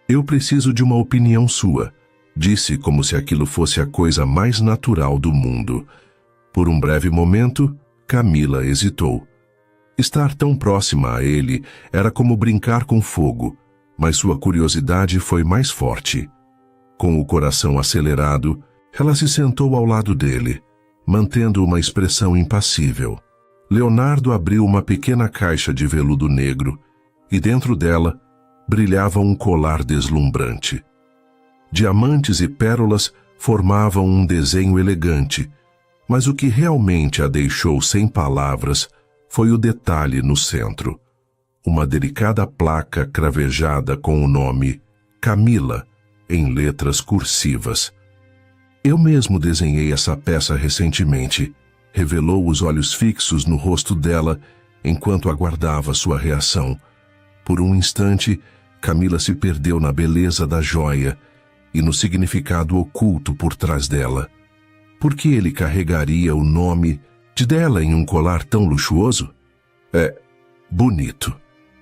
"Eu preciso de uma opinião sua", disse como se aquilo fosse a coisa mais natural do mundo. Por um breve momento, Camila hesitou. Estar tão próxima a ele era como brincar com fogo, mas sua curiosidade foi mais forte. Com o coração acelerado, Ela se sentou ao lado dele, mantendo uma expressão impassível. Leonardo abriu uma pequena caixa de veludo negro e dentro dela brilhava um colar deslumbrante. Diamantes e pérolas formavam um desenho elegante, mas o que realmente a deixou sem palavras foi o detalhe no centro. Uma delicada placa cravejada com o nome Camila, em letras cursivas. Eu mesmo desenhei essa peça recentemente, revelou os olhos fixos no rosto dela enquanto aguardava sua reação. Por um instante, Camila se perdeu na beleza da joia e no significado oculto por trás dela. Por que ele carregaria o nome dela em um colar tão luxuoso? É bonito,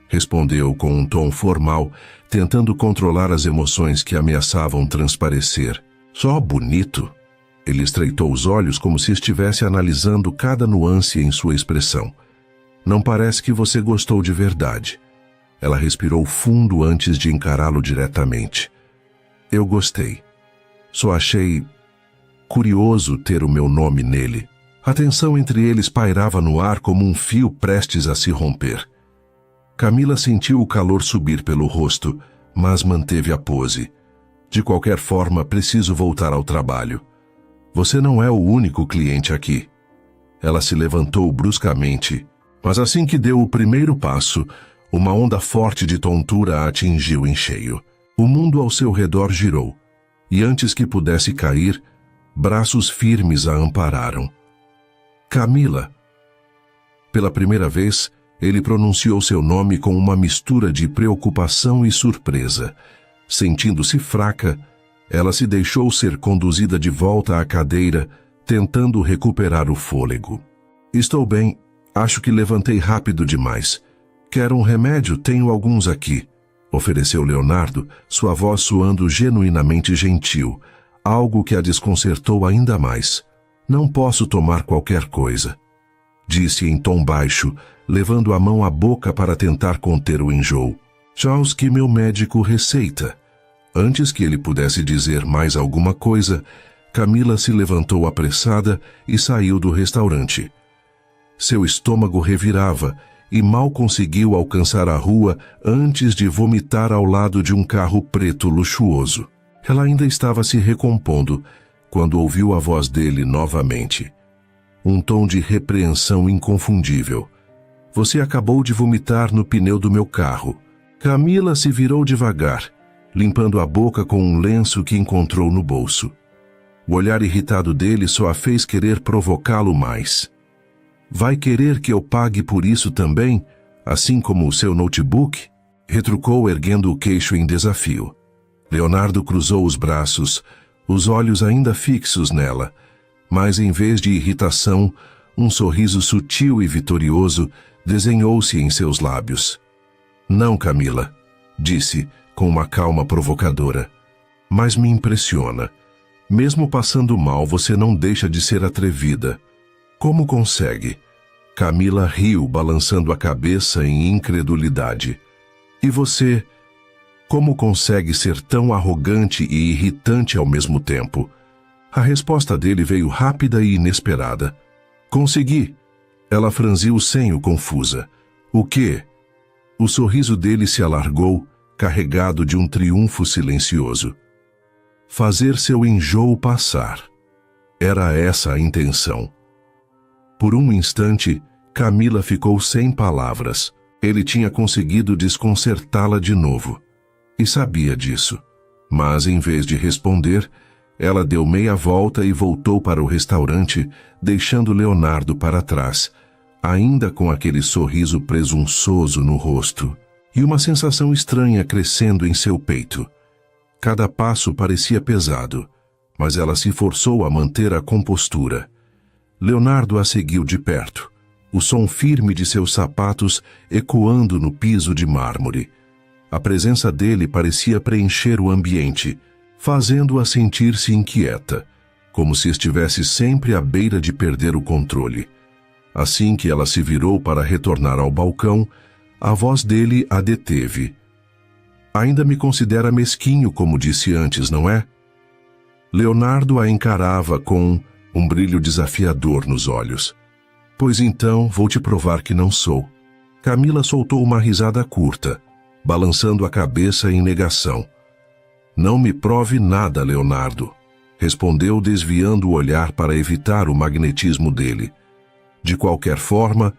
respondeu com um tom formal, tentando controlar as emoções que ameaçavam transparecer. Só bonito? Ele estreitou os olhos como se estivesse analisando cada nuance em sua expressão. Não parece que você gostou de verdade. Ela respirou fundo antes de encará-lo diretamente. Eu gostei. Só achei curioso ter o meu nome nele. A tensão entre eles pairava no ar como um fio prestes a se romper. Camila sentiu o calor subir pelo rosto, mas manteve a pose. De qualquer forma, preciso voltar ao trabalho. Você não é o único cliente aqui. Ela se levantou bruscamente, mas assim que deu o primeiro passo, uma onda forte de tontura a atingiu em cheio. O mundo ao seu redor girou, e antes que pudesse cair, braços firmes a ampararam. Camila. Pela primeira vez, ele pronunciou seu nome com uma mistura de preocupação e surpresa. Sentindo-se fraca, ela se deixou ser conduzida de volta à cadeira, tentando recuperar o fôlego. Estou bem, acho que levantei rápido demais. Quer um remédio? Tenho alguns aqui, ofereceu Leonardo, sua voz soando genuinamente gentil, algo que a desconcertou ainda mais. Não posso tomar qualquer coisa, disse em tom baixo, levando a mão à boca para tentar conter o enjoo. Já os que meu médico receita. Antes que ele pudesse dizer mais alguma coisa, Camila se levantou apressada e saiu do restaurante. Seu estômago revirava e mal conseguiu alcançar a rua antes de vomitar ao lado de um carro preto luxuoso. Ela ainda estava se recompondo quando ouviu a voz dele novamente. Um tom de repreensão inconfundível. Você acabou de vomitar no pneu do meu carro. Camila se virou devagar, limpando a boca com um lenço que encontrou no bolso. O olhar irritado dele só a fez querer provocá-lo mais. Vai querer que eu pague por isso também, assim como o seu notebook? Retrucou erguendo o queixo em desafio. Leonardo cruzou os braços, os olhos ainda fixos nela, mas em vez de irritação, um sorriso sutil e vitorioso desenhou-se em seus lábios. Não, Camila, disse, com uma calma provocadora. Mas me impressiona. Mesmo passando mal, você não deixa de ser atrevida. Como consegue? Camila riu, balançando a cabeça em incredulidade. E você, como consegue ser tão arrogante e irritante ao mesmo tempo? A resposta dele veio rápida e inesperada. Consegui. Ela franziu o senho confusa. O quê? O sorriso dele se alargou, carregado de um triunfo silencioso. Fazer seu enjoo passar. Era essa a intenção. Por um instante, Camila ficou sem palavras. Ele tinha conseguido desconcertá-la de novo. E sabia disso. Mas, em vez de responder, ela deu meia volta e voltou para o restaurante, deixando Leonardo para trás, ainda com aquele sorriso presunçoso no rosto, e uma sensação estranha crescendo em seu peito. Cada passo parecia pesado, mas ela se forçou a manter a compostura. Leonardo a seguiu de perto, o som firme de seus sapatos ecoando no piso de mármore. A presença dele parecia preencher o ambiente, fazendo-a sentir-se inquieta, como se estivesse sempre à beira de perder o controle. Assim que ela se virou para retornar ao balcão, a voz dele a deteve. Ainda me considera mesquinho, como disse antes, não é? Leonardo a encarava com um brilho desafiador nos olhos. Pois então vou te provar que não sou. Camila soltou uma risada curta, balançando a cabeça em negação. Não me prove nada, Leonardo, respondeu desviando o olhar para evitar o magnetismo dele. De qualquer forma,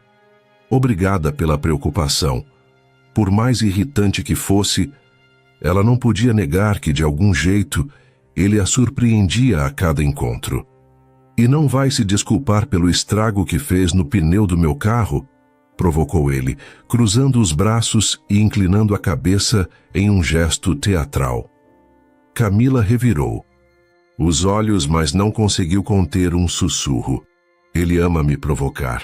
obrigada pela preocupação. Por mais irritante que fosse, ela não podia negar que, de algum jeito, ele a surpreendia a cada encontro. E não vai se desculpar pelo estrago que fez no pneu do meu carro? Provocou ele, cruzando os braços e inclinando a cabeça em um gesto teatral. Camila revirou os olhos, mas não conseguiu conter um sussurro. Ele ama me provocar.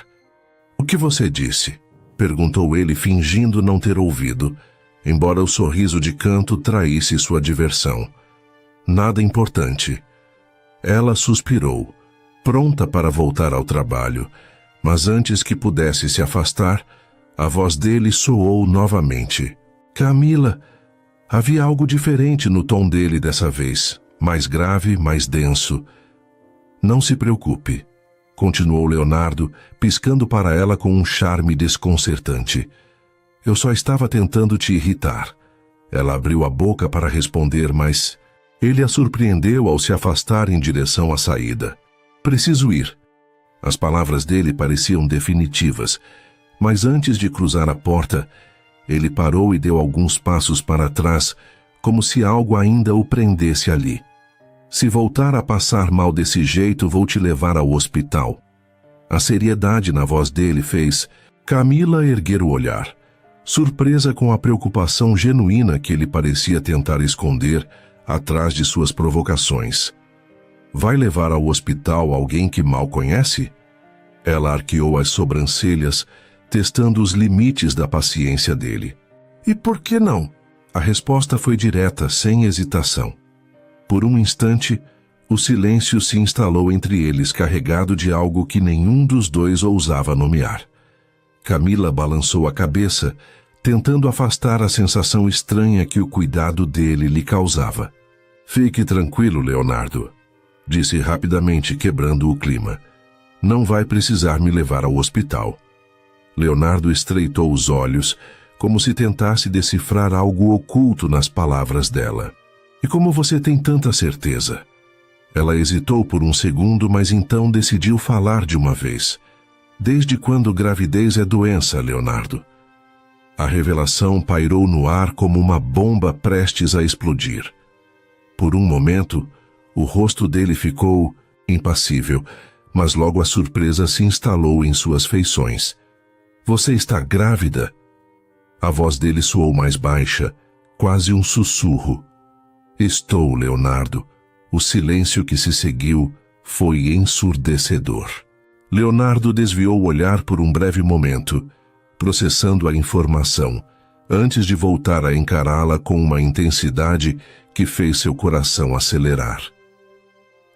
O que você disse? Perguntou ele, fingindo não ter ouvido, embora o sorriso de canto traísse sua diversão. Nada importante. Ela suspirou, pronta para voltar ao trabalho, mas antes que pudesse se afastar, a voz dele soou novamente. Camila! Havia algo diferente no tom dele dessa vez, mais grave, mais denso. Não se preocupe, continuou Leonardo, piscando para ela com um charme desconcertante. Eu só estava tentando te irritar. Ela abriu a boca para responder, mas ele a surpreendeu ao se afastar em direção à saída. Preciso ir. As palavras dele pareciam definitivas, mas antes de cruzar a porta, ele parou e deu alguns passos para trás, como se algo ainda o prendesse ali. Se voltar a passar mal desse jeito, vou te levar ao hospital. A seriedade na voz dele fez Camila erguer o olhar, surpresa com a preocupação genuína que ele parecia tentar esconder atrás de suas provocações. Vai levar ao hospital alguém que mal conhece? Ela arqueou as sobrancelhas, testando os limites da paciência dele. E por que não? A resposta foi direta, sem hesitação. Por um instante, o silêncio se instalou entre eles, carregado de algo que nenhum dos dois ousava nomear. Camila balançou a cabeça, tentando afastar a sensação estranha que o cuidado dele lhe causava. Fique tranquilo, Leonardo, disse rapidamente, quebrando o clima. Não vai precisar me levar ao hospital. Leonardo estreitou os olhos, como se tentasse decifrar algo oculto nas palavras dela. E como você tem tanta certeza? Ela hesitou por um segundo, mas então decidiu falar de uma vez. Desde quando gravidez é doença, Leonardo? A revelação pairou no ar como uma bomba prestes a explodir. Por um momento, o rosto dele ficou impassível, mas logo a surpresa se instalou em suas feições. Você está grávida? A voz dele soou mais baixa, quase um sussurro. Estou, Leonardo. O silêncio que se seguiu foi ensurdecedor. Leonardo desviou o olhar por um breve momento, processando a informação, antes de voltar a encará-la com uma intensidade que fez seu coração acelerar.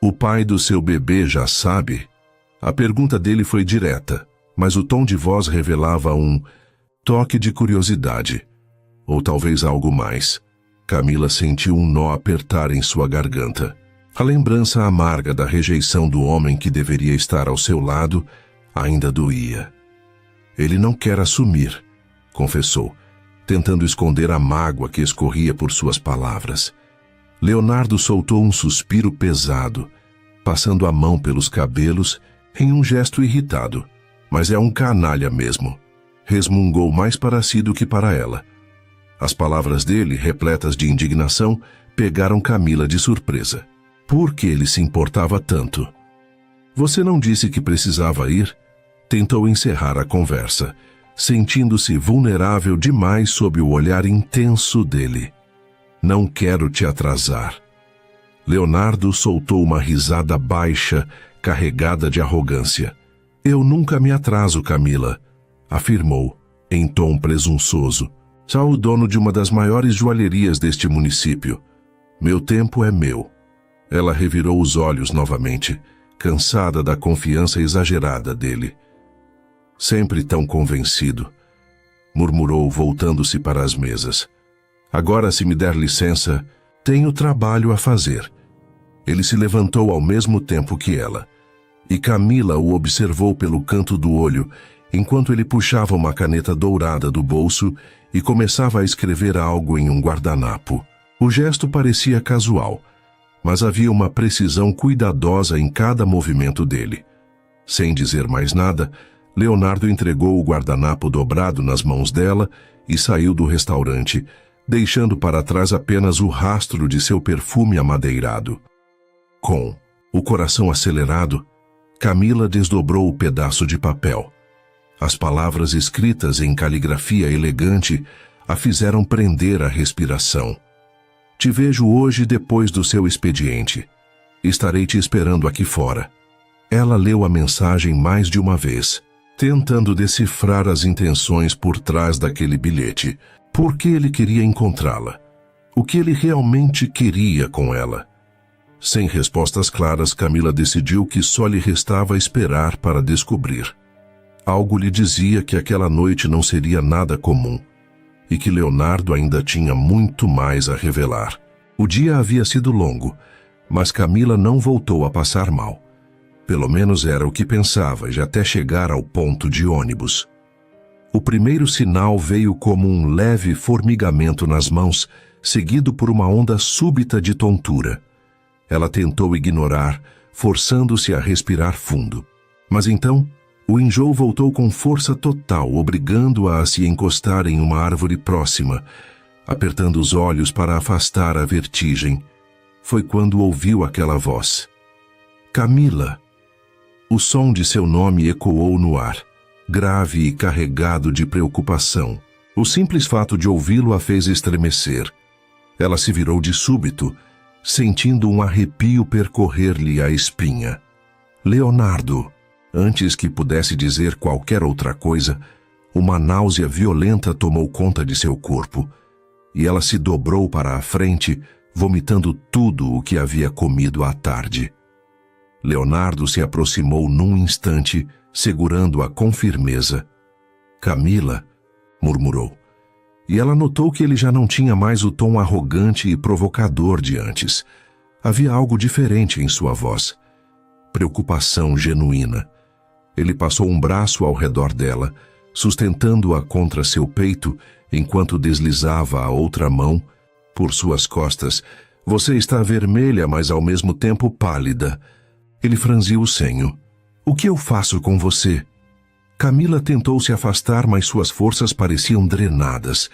O pai do seu bebê já sabe? A pergunta dele foi direta, mas o tom de voz revelava um toque de curiosidade, ou talvez algo mais. Camila sentiu um nó apertar em sua garganta. A lembrança amarga da rejeição do homem que deveria estar ao seu lado ainda doía. Ele não quer assumir, confessou, tentando esconder a mágoa que escorria por suas palavras. Leonardo soltou um suspiro pesado, passando a mão pelos cabelos em um gesto irritado. Mas é um canalha mesmo. Resmungou mais para si do que para ela. As palavras dele, repletas de indignação, pegaram Camila de surpresa. Por que ele se importava tanto? Você não disse que precisava ir? Tentou encerrar a conversa, sentindo-se vulnerável demais sob o olhar intenso dele. Não quero te atrasar. Leonardo soltou uma risada baixa, carregada de arrogância. Eu nunca me atraso, Camila, afirmou, em tom presunçoso. Sou o dono de uma das maiores joalherias deste município. Meu tempo é meu. Ela revirou os olhos novamente, cansada da confiança exagerada dele. Sempre tão convencido, murmurou, voltando-se para as mesas. Agora, se me der licença, tenho trabalho a fazer. Ele se levantou ao mesmo tempo que ela, e Camila o observou pelo canto do olho, enquanto ele puxava uma caneta dourada do bolso e começava a escrever algo em um guardanapo. O gesto parecia casual, mas havia uma precisão cuidadosa em cada movimento dele. Sem dizer mais nada, Leonardo entregou o guardanapo dobrado nas mãos dela e saiu do restaurante, deixando para trás apenas o rastro de seu perfume amadeirado. Com o coração acelerado, Camila desdobrou o pedaço de papel. As palavras escritas em caligrafia elegante a fizeram prender a respiração. Te vejo hoje depois do seu expediente. Estarei te esperando aqui fora. Ela leu a mensagem mais de uma vez, tentando decifrar as intenções por trás daquele bilhete. Por que ele queria encontrá-la? O que ele realmente queria com ela? Sem respostas claras, Camila decidiu que só lhe restava esperar para descobrir. Algo lhe dizia que aquela noite não seria nada comum, e que Leonardo ainda tinha muito mais a revelar. O dia havia sido longo, mas Camila não voltou a passar mal. Pelo menos era o que pensava, e até chegar ao ponto de ônibus. O primeiro sinal veio como um leve formigamento nas mãos, seguido por uma onda súbita de tontura. Ela tentou ignorar, forçando-se a respirar fundo. Mas então, o enjoo voltou com força total, obrigando-a a se encostar em uma árvore próxima, apertando os olhos para afastar a vertigem. Foi quando ouviu aquela voz. Camila! O som de seu nome ecoou no ar, grave e carregado de preocupação. O simples fato de ouvi-lo a fez estremecer. Ela se virou de súbito, sentindo um arrepio percorrer-lhe a espinha. Leonardo! Antes que pudesse dizer qualquer outra coisa, uma náusea violenta tomou conta de seu corpo, e ela se dobrou para a frente, vomitando tudo o que havia comido à tarde. Leonardo se aproximou num instante, segurando-a com firmeza. Camila, murmurou, e ela notou que ele já não tinha mais o tom arrogante e provocador de antes. Havia algo diferente em sua voz. Preocupação genuína. Ele passou um braço ao redor dela, sustentando-a contra seu peito, enquanto deslizava a outra mão por suas costas. Você está vermelha, mas ao mesmo tempo pálida. Ele franziu o senho. O que eu faço com você? Camila tentou se afastar, mas suas forças pareciam drenadas.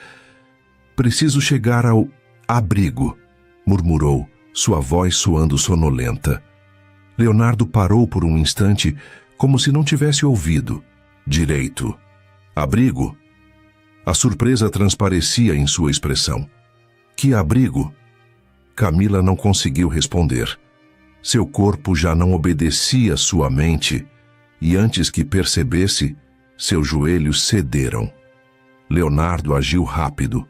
Preciso chegar ao abrigo, murmurou, sua voz soando sonolenta. Leonardo parou por um instante, como se não tivesse ouvido direito. Abrigo? A surpresa transparecia em sua expressão. Que abrigo? Camila não conseguiu responder. Seu corpo já não obedecia sua mente, e antes que percebesse, seus joelhos cederam. Leonardo agiu rápido.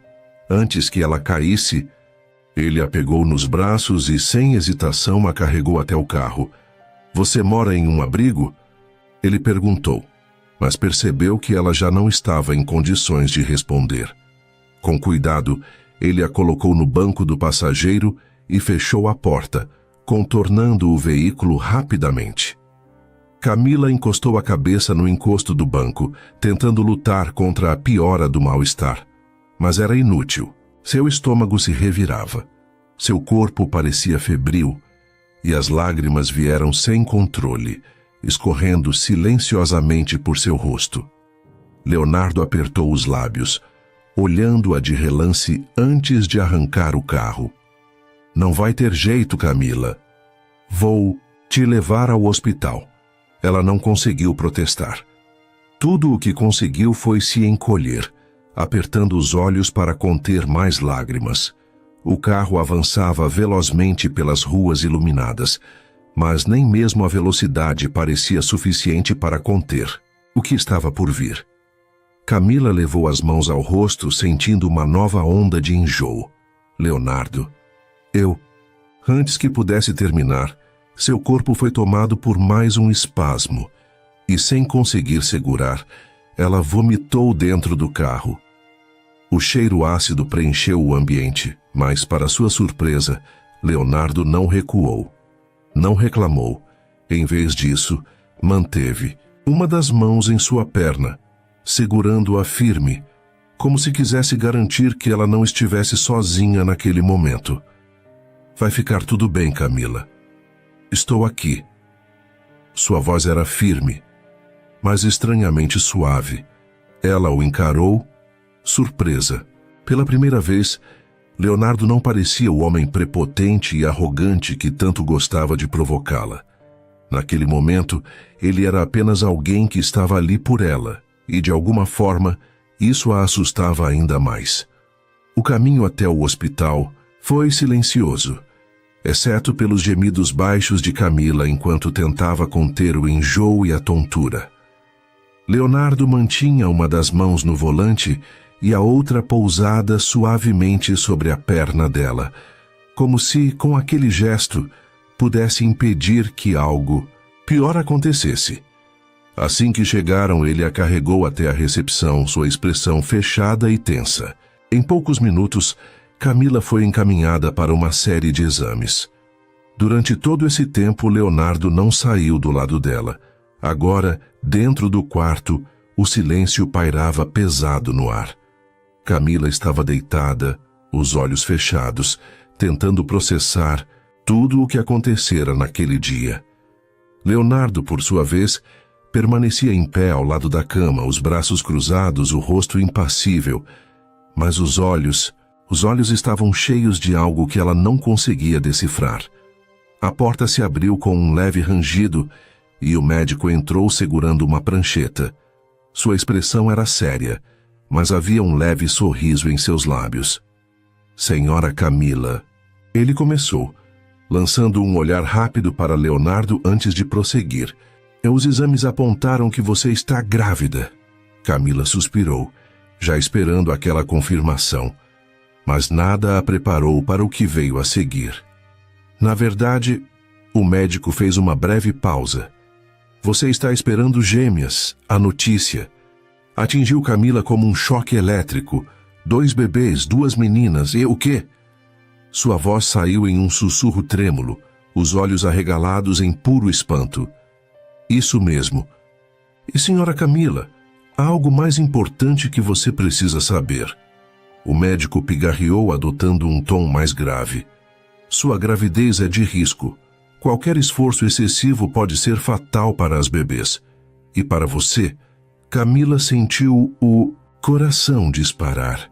Antes que ela caísse, ele a pegou nos braços e, sem hesitação, a carregou até o carro. Você mora em um abrigo? Ele perguntou, mas percebeu que ela já não estava em condições de responder. Com cuidado, ele a colocou no banco do passageiro e fechou a porta, contornando o veículo rapidamente. Camila encostou a cabeça no encosto do banco, tentando lutar contra a piora do mal-estar. Mas era inútil. Seu estômago se revirava. Seu corpo parecia febril, e as lágrimas vieram sem controle, escorrendo silenciosamente por seu rosto. Leonardo apertou os lábios, olhando-a de relance antes de arrancar o carro. Não vai ter jeito, Camila. Vou te levar ao hospital. Ela não conseguiu protestar. Tudo o que conseguiu foi se encolher, apertando os olhos para conter mais lágrimas. O carro avançava velozmente pelas ruas iluminadas, mas nem mesmo a velocidade parecia suficiente para conter o que estava por vir. Camila levou as mãos ao rosto, sentindo uma nova onda de enjoo. Leonardo. Antes que pudesse terminar, seu corpo foi tomado por mais um espasmo, e sem conseguir segurar, ela vomitou dentro do carro. O cheiro ácido preencheu o ambiente, mas, para sua surpresa, Leonardo não recuou. Não reclamou. Em vez disso, manteve uma das mãos em sua perna, segurando-a firme, como se quisesse garantir que ela não estivesse sozinha naquele momento. Vai ficar tudo bem, Camila. Estou aqui. Sua voz era firme, mas estranhamente suave. Ela o encarou, surpresa. Pela primeira vez, Leonardo não parecia o homem prepotente e arrogante que tanto gostava de provocá-la. Naquele momento, ele era apenas alguém que estava ali por ela, e de alguma forma, isso a assustava ainda mais. O caminho até o hospital foi silencioso, exceto pelos gemidos baixos de Camila enquanto tentava conter o enjoo e a tontura. Leonardo mantinha uma das mãos no volante e a outra pousada suavemente sobre a perna dela, como se, com aquele gesto, pudesse impedir que algo pior acontecesse. Assim que chegaram, ele a carregou até a recepção, sua expressão fechada e tensa. Em poucos minutos, Camila foi encaminhada para uma série de exames. Durante todo esse tempo, Leonardo não saiu do lado dela. Agora, dentro do quarto, o silêncio pairava pesado no ar. Camila estava deitada, os olhos fechados, tentando processar tudo o que acontecera naquele dia. Leonardo, por sua vez, permanecia em pé ao lado da cama, os braços cruzados, o rosto impassível, mas os olhos estavam cheios de algo que ela não conseguia decifrar. A porta se abriu com um leve rangido e o médico entrou segurando uma prancheta. Sua expressão era séria, mas havia um leve sorriso em seus lábios. Senhora Camila, ele começou, lançando um olhar rápido para Leonardo antes de prosseguir. Os exames apontaram que você está grávida. Camila suspirou, já esperando aquela confirmação, mas nada a preparou para o que veio a seguir. Na verdade, o médico fez uma breve pausa. Você está esperando gêmeas, a notícia. Atingiu Camila como um choque elétrico. 2 bebês, 2 meninas, e o quê? Sua voz saiu em um sussurro trêmulo, os olhos arregalados em puro espanto. Isso mesmo. E senhora Camila, há algo mais importante que você precisa saber. O médico pigarreou, adotando um tom mais grave. Sua gravidez é de risco. Qualquer esforço excessivo pode ser fatal para as bebês. E para você, Camila sentiu o coração disparar.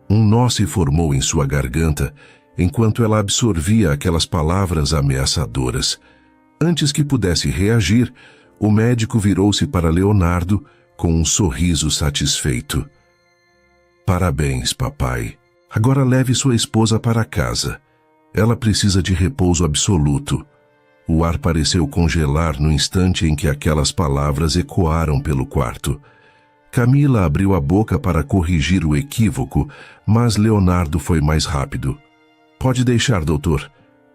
Um nó se formou em sua garganta enquanto ela absorvia aquelas palavras ameaçadoras. Antes que pudesse reagir, o médico virou-se para Leonardo com um sorriso satisfeito. Parabéns, papai. Agora leve sua esposa para casa. Ela precisa de repouso absoluto. O ar pareceu congelar no instante em que aquelas palavras ecoaram pelo quarto. Camila abriu a boca para corrigir o equívoco, mas Leonardo foi mais rápido. Pode deixar, doutor.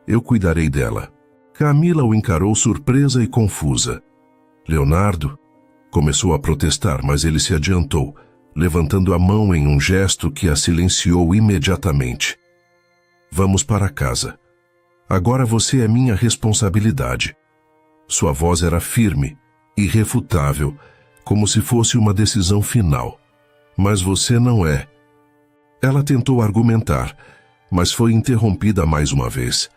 Eu cuidarei dela. Camila o encarou surpresa e confusa. Leonardo começou a protestar, mas ele se adiantou, levantando a mão em um gesto que a silenciou imediatamente. Vamos para casa. Agora você é minha responsabilidade. Sua voz era firme, irrefutável, como se fosse uma decisão final. Mas você não é. Ela tentou argumentar, mas foi interrompida mais uma vez.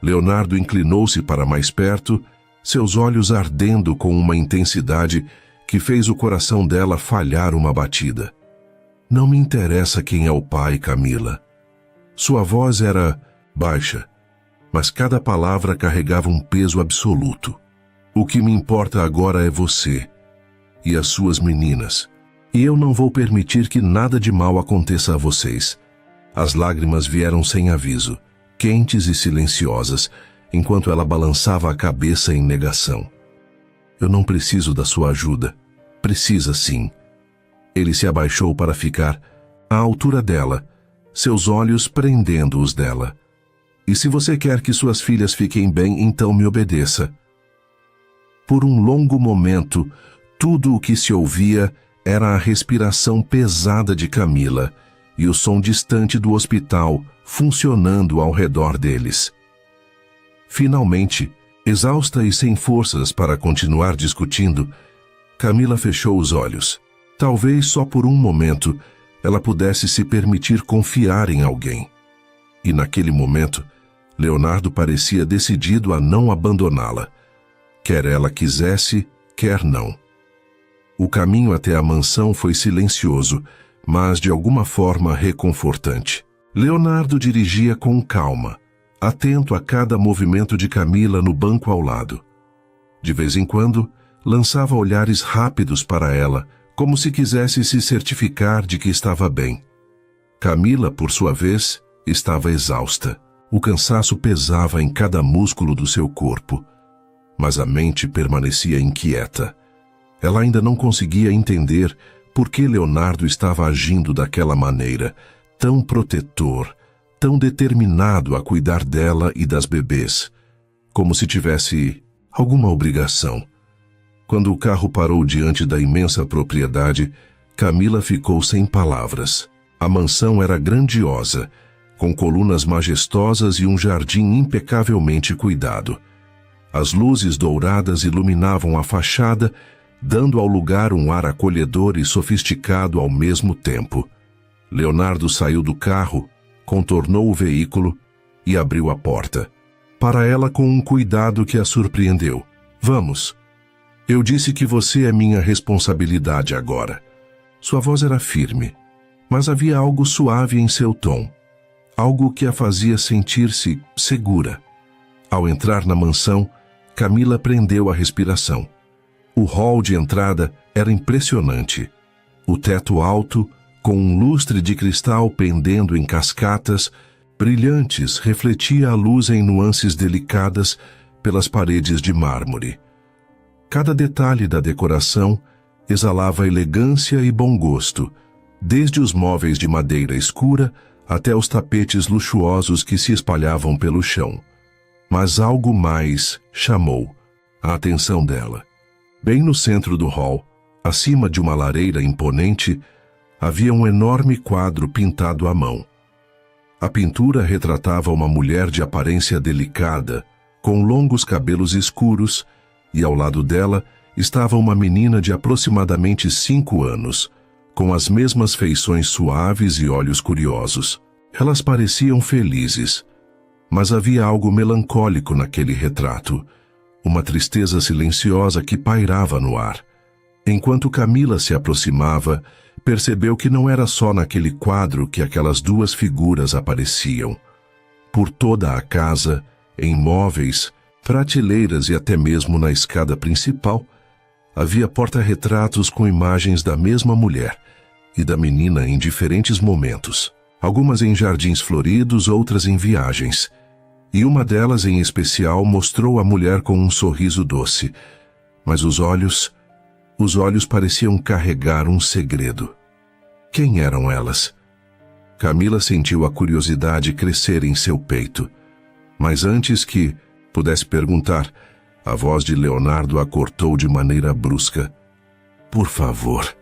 Leonardo inclinou-se para mais perto, seus olhos ardendo com uma intensidade que fez o coração dela falhar uma batida. Não me interessa quem é o pai, Camila. Sua voz era baixa, mas cada palavra carregava um peso absoluto. O que me importa agora é você e as suas meninas. E eu não vou permitir que nada de mal aconteça a vocês. As lágrimas vieram sem aviso, quentes e silenciosas, enquanto ela balançava a cabeça em negação. Eu não preciso da sua ajuda. Precisa sim. Ele se abaixou para ficar à altura dela, seus olhos prendendo os dela. E se você quer que suas filhas fiquem bem, então me obedeça. Por um longo momento, tudo o que se ouvia era a respiração pesada de Camila e o som distante do hospital funcionando ao redor deles. Finalmente, Exausta e sem forças para continuar discutindo, Camila fechou os olhos. Talvez só por um momento ela pudesse se permitir confiar em alguém. E naquele momento, Leonardo parecia decidido a não abandoná-la. Quer ela quisesse, quer não. O caminho até a mansão foi silencioso, mas de alguma forma reconfortante. Leonardo dirigia com calma, atento a cada movimento de Camila no banco ao lado. De vez em quando, lançava olhares rápidos para ela, como se quisesse se certificar de que estava bem. Camila, por sua vez, estava exausta. O cansaço pesava em cada músculo do seu corpo, mas a mente permanecia inquieta. Ela ainda não conseguia entender por que Leonardo estava agindo daquela maneira, tão protetor, tão determinado a cuidar dela e das bebês, como se tivesse alguma obrigação. Quando o carro parou diante da imensa propriedade, Camila ficou sem palavras. A mansão era grandiosa, com colunas majestosas e um jardim impecavelmente cuidado. As luzes douradas iluminavam a fachada, dando ao lugar um ar acolhedor e sofisticado ao mesmo tempo. Leonardo saiu do carro, contornou o veículo e abriu a porta. Para ela com um cuidado que a surpreendeu. Vamos. Eu disse que você é minha responsabilidade agora. Sua voz era firme, mas havia algo suave em seu tom. Algo que a fazia sentir-se segura. Ao entrar na mansão, Camila prendeu a respiração. O hall de entrada era impressionante. O teto alto, com um lustre de cristal pendendo em cascatas brilhantes, refletia a luz em nuances delicadas pelas paredes de mármore. Cada detalhe da decoração exalava elegância e bom gosto, desde os móveis de madeira escura até os tapetes luxuosos que se espalhavam pelo chão. Mas algo mais chamou a atenção dela. Bem no centro do hall, acima de uma lareira imponente, havia um enorme quadro pintado à mão. A pintura retratava uma mulher de aparência delicada, com longos cabelos escuros, e ao lado dela estava uma menina de aproximadamente 5 anos, com as mesmas feições suaves e olhos curiosos. Elas pareciam felizes, mas havia algo melancólico naquele retrato, uma tristeza silenciosa que pairava no ar. Enquanto Camila se aproximava, percebeu que não era só naquele quadro que aquelas duas figuras apareciam. Por toda a casa, em móveis, prateleiras e até mesmo na escada principal, havia porta-retratos com imagens da mesma mulher e da menina em diferentes momentos. Algumas em jardins floridos, outras em viagens. E uma delas em especial mostrou a mulher com um sorriso doce, mas os olhos pareciam carregar um segredo. Quem eram elas? Camila sentiu a curiosidade crescer em seu peito, mas antes que pudesse perguntar, a voz de Leonardo a cortou de maneira brusca. Por favor.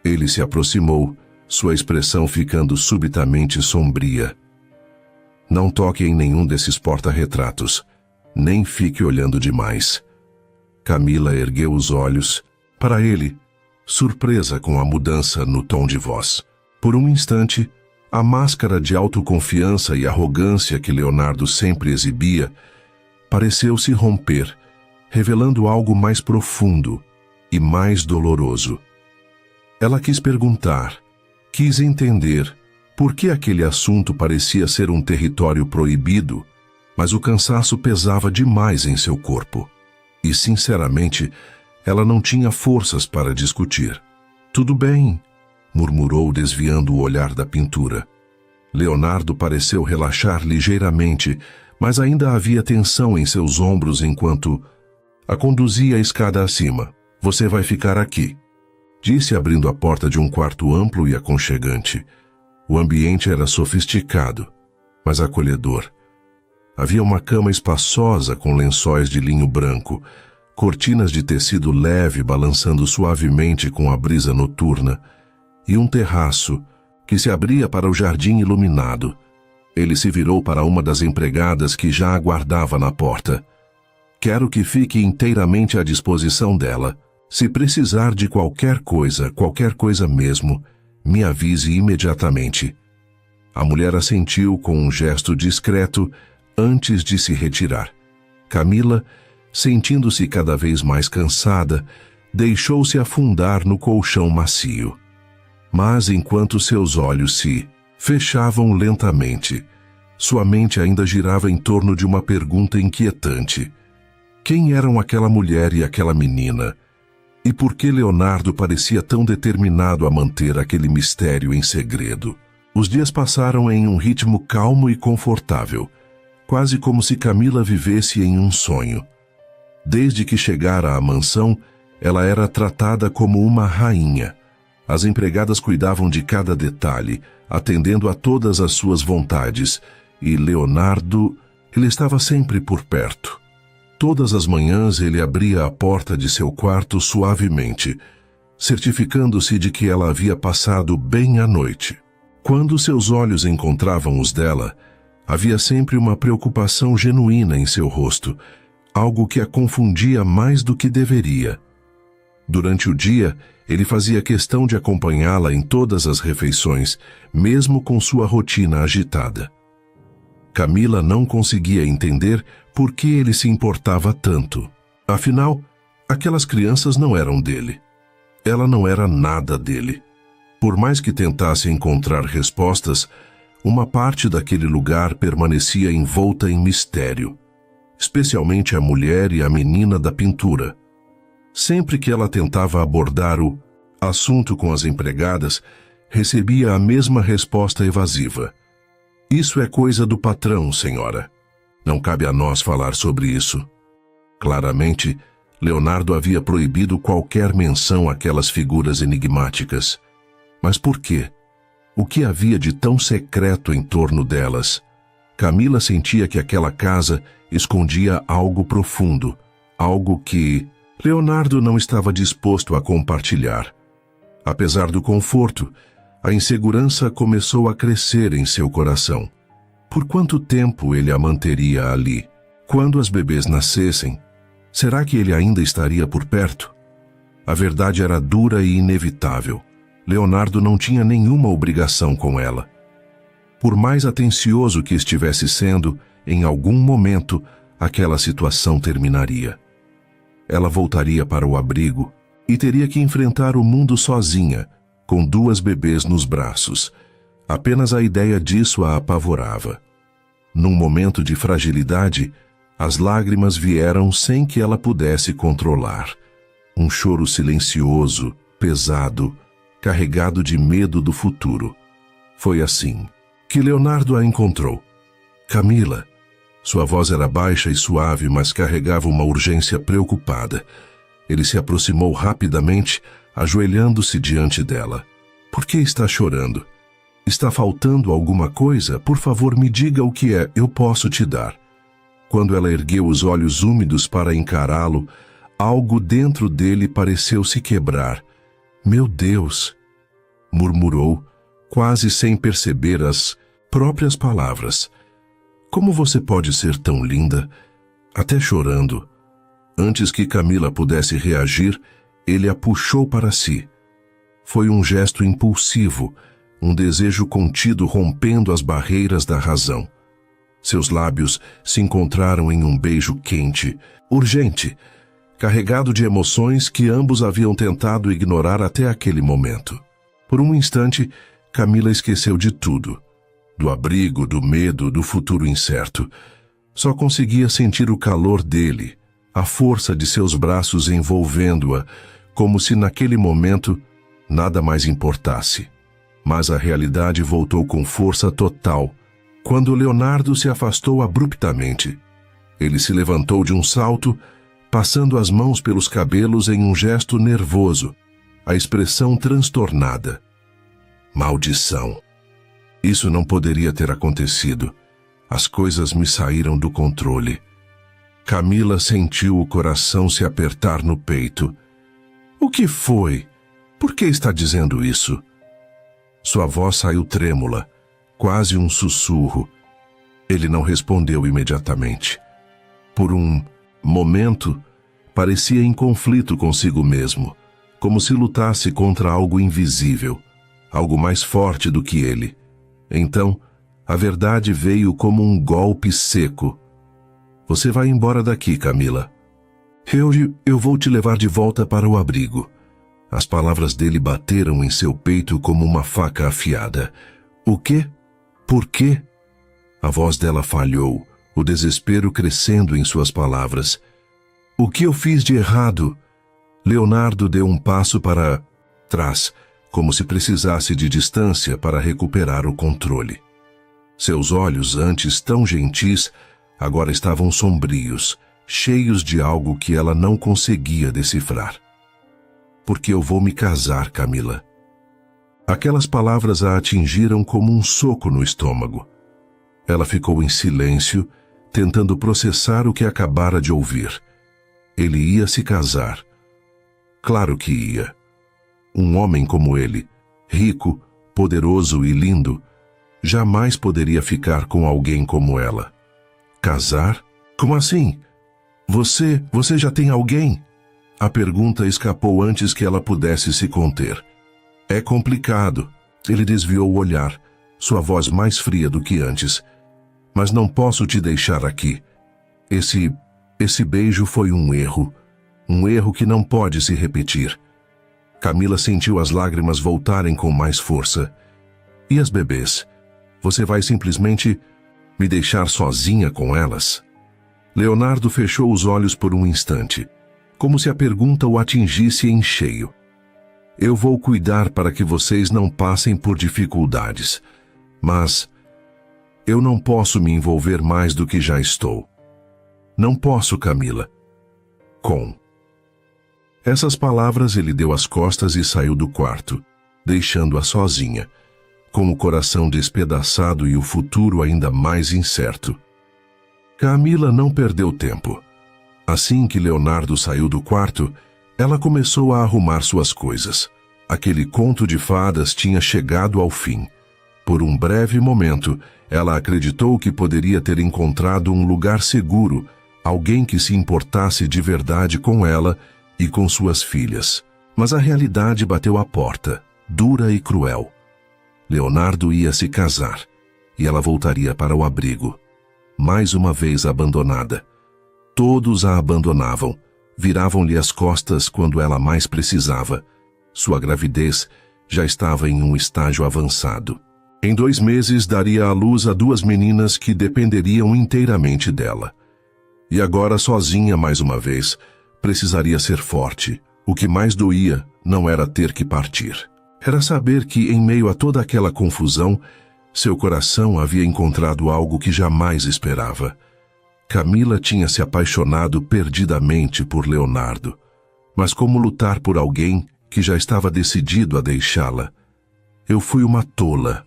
Ele se aproximou, sua expressão ficando subitamente sombria. Não toque em nenhum desses porta-retratos, nem fique olhando demais. Camila ergueu os olhos para ele, surpresa com a mudança no tom de voz. Por um instante, a máscara de autoconfiança e arrogância que Leonardo sempre exibia pareceu se romper, revelando algo mais profundo e mais doloroso. Ela quis perguntar, quis entender por que aquele assunto parecia ser um território proibido, mas o cansaço pesava demais em seu corpo. E, sinceramente, ela não tinha forças para discutir. Tudo bem, murmurou desviando o olhar da pintura. Leonardo pareceu relaxar ligeiramente, mas ainda havia tensão em seus ombros enquanto a conduzia a escada acima. Você vai ficar aqui, disse abrindo a porta de um quarto amplo e aconchegante. O ambiente era sofisticado, mas acolhedor. Havia uma cama espaçosa com lençóis de linho branco, cortinas de tecido leve balançando suavemente com a brisa noturna, e um terraço que se abria para o jardim iluminado. Ele se virou para uma das empregadas que já aguardava na porta. Quero que fique inteiramente à disposição dela. Se precisar de qualquer coisa mesmo, me avise imediatamente. A mulher assentiu com um gesto discreto antes de se retirar. Camila, sentindo-se cada vez mais cansada, deixou-se afundar no colchão macio. Mas enquanto seus olhos se fechavam lentamente, sua mente ainda girava em torno de uma pergunta inquietante. Quem eram aquela mulher e aquela menina? E por que Leonardo parecia tão determinado a manter aquele mistério em segredo? Os dias passaram em um ritmo calmo e confortável, quase como se Camila vivesse em um sonho. Desde que chegara à mansão, ela era tratada como uma rainha. As empregadas cuidavam de cada detalhe, atendendo a todas as suas vontades, e Leonardo, ele estava sempre por perto. Todas as manhãs ele abria a porta de seu quarto suavemente, certificando-se de que ela havia passado bem a noite. Quando seus olhos encontravam os dela, havia sempre uma preocupação genuína em seu rosto, algo que a confundia mais do que deveria. Durante o dia, ele fazia questão de acompanhá-la em todas as refeições, mesmo com sua rotina agitada. Camila não conseguia entender por que ele se importava tanto. Afinal, aquelas crianças não eram dele. Ela não era nada dele. Por mais que tentasse encontrar respostas, uma parte daquele lugar permanecia envolta em mistério, especialmente a mulher e a menina da pintura. Sempre que ela tentava abordar o assunto com as empregadas, recebia a mesma resposta evasiva. Isso é coisa do patrão, senhora. Não cabe a nós falar sobre isso. Claramente, Leonardo havia proibido qualquer menção àquelas figuras enigmáticas. Mas por quê? O que havia de tão secreto em torno delas? Camila sentia que aquela casa escondia algo profundo, algo que Leonardo não estava disposto a compartilhar. Apesar do conforto, a insegurança começou a crescer em seu coração. Por quanto tempo ele a manteria ali? Quando as bebês nascessem, será que ele ainda estaria por perto? A verdade era dura e inevitável. Leonardo não tinha nenhuma obrigação com ela. Por mais atencioso que estivesse sendo, em algum momento, aquela situação terminaria. Ela voltaria para o abrigo e teria que enfrentar o mundo sozinha, com 2 bebês nos braços. Apenas a ideia disso a apavorava. Num momento de fragilidade, as lágrimas vieram sem que ela pudesse controlar. Um choro silencioso, pesado, carregado de medo do futuro. Foi assim que Leonardo a encontrou. Camila. Sua voz era baixa e suave, mas carregava uma urgência preocupada. Ele se aproximou rapidamente, ajoelhando-se diante dela. Por que está chorando? Está faltando alguma coisa? Por favor, me diga o que é, eu posso te dar. Quando ela ergueu os olhos úmidos para encará-lo, algo dentro dele pareceu se quebrar. Meu Deus! Murmurou, quase sem perceber as próprias palavras. Como você pode ser tão linda? Até chorando. Antes que Camila pudesse reagir, ele a puxou para si. Foi um gesto impulsivo, um desejo contido rompendo as barreiras da razão. Seus lábios se encontraram em um beijo quente, urgente, carregado de emoções que ambos haviam tentado ignorar até aquele momento. Por um instante, Camila esqueceu de tudo. Do abrigo, do medo, do futuro incerto. Só conseguia sentir o calor dele, a força de seus braços envolvendo-a, como se naquele momento nada mais importasse. Mas a realidade voltou com força total, quando Leonardo se afastou abruptamente. Ele se levantou de um salto, passando as mãos pelos cabelos em um gesto nervoso, a expressão transtornada. Maldição! Isso não poderia ter acontecido. As coisas me saíram do controle. Camila sentiu o coração se apertar no peito. O que foi? Por que está dizendo isso? Sua voz saiu trêmula, quase um sussurro. Ele não respondeu imediatamente. Por um momento, parecia em conflito consigo mesmo, como se lutasse contra algo invisível, algo mais forte do que ele. Então, a verdade veio como um golpe seco. Você vai embora daqui, Camila. Eu vou te levar de volta para o abrigo. As palavras dele bateram em seu peito como uma faca afiada. O quê? Por quê? A voz dela falhou, o desespero crescendo em suas palavras. O que eu fiz de errado? Leonardo deu um passo para trás, como se precisasse de distância para recuperar o controle. Seus olhos, antes tão gentis, agora estavam sombrios, cheios de algo que ela não conseguia decifrar. Porque eu vou me casar, Camila. Aquelas palavras a atingiram como um soco no estômago. Ela ficou em silêncio, tentando processar o que acabara de ouvir. Ele ia se casar. Claro que ia. Um homem como ele, rico, poderoso e lindo, jamais poderia ficar com alguém como ela. Casar? Como assim? Você já tem alguém? A pergunta escapou antes que ela pudesse se conter. É complicado. Ele desviou o olhar, sua voz mais fria do que antes. Mas não posso te deixar aqui. Esse beijo foi um erro que não pode se repetir. Camila sentiu as lágrimas voltarem com mais força. E as bebês? Você vai simplesmente me deixar sozinha com elas? Leonardo fechou os olhos por um instante, como se a pergunta o atingisse em cheio. Eu vou cuidar para que vocês não passem por dificuldades, mas eu não posso me envolver mais do que já estou. Não posso, Camila. Com essas palavras ele deu as costas e saiu do quarto, deixando-a sozinha, com o coração despedaçado e o futuro ainda mais incerto. Camila não perdeu tempo. Assim que Leonardo saiu do quarto, ela começou a arrumar suas coisas. Aquele conto de fadas tinha chegado ao fim. Por um breve momento, ela acreditou que poderia ter encontrado um lugar seguro, alguém que se importasse de verdade com ela e com suas filhas. Mas a realidade bateu à porta, dura e cruel. Leonardo ia se casar, e ela voltaria para o abrigo. Mais uma vez abandonada. Todos a abandonavam, viravam-lhe as costas quando ela mais precisava. Sua gravidez já estava em um estágio avançado. Em 2 meses daria à luz a 2 meninas que dependeriam inteiramente dela. E agora, sozinha mais uma vez, precisaria ser forte. O que mais doía não era ter que partir. Era saber que, em meio a toda aquela confusão, seu coração havia encontrado algo que jamais esperava. Camila tinha se apaixonado perdidamente por Leonardo. Mas como lutar por alguém que já estava decidido a deixá-la? Eu fui uma tola.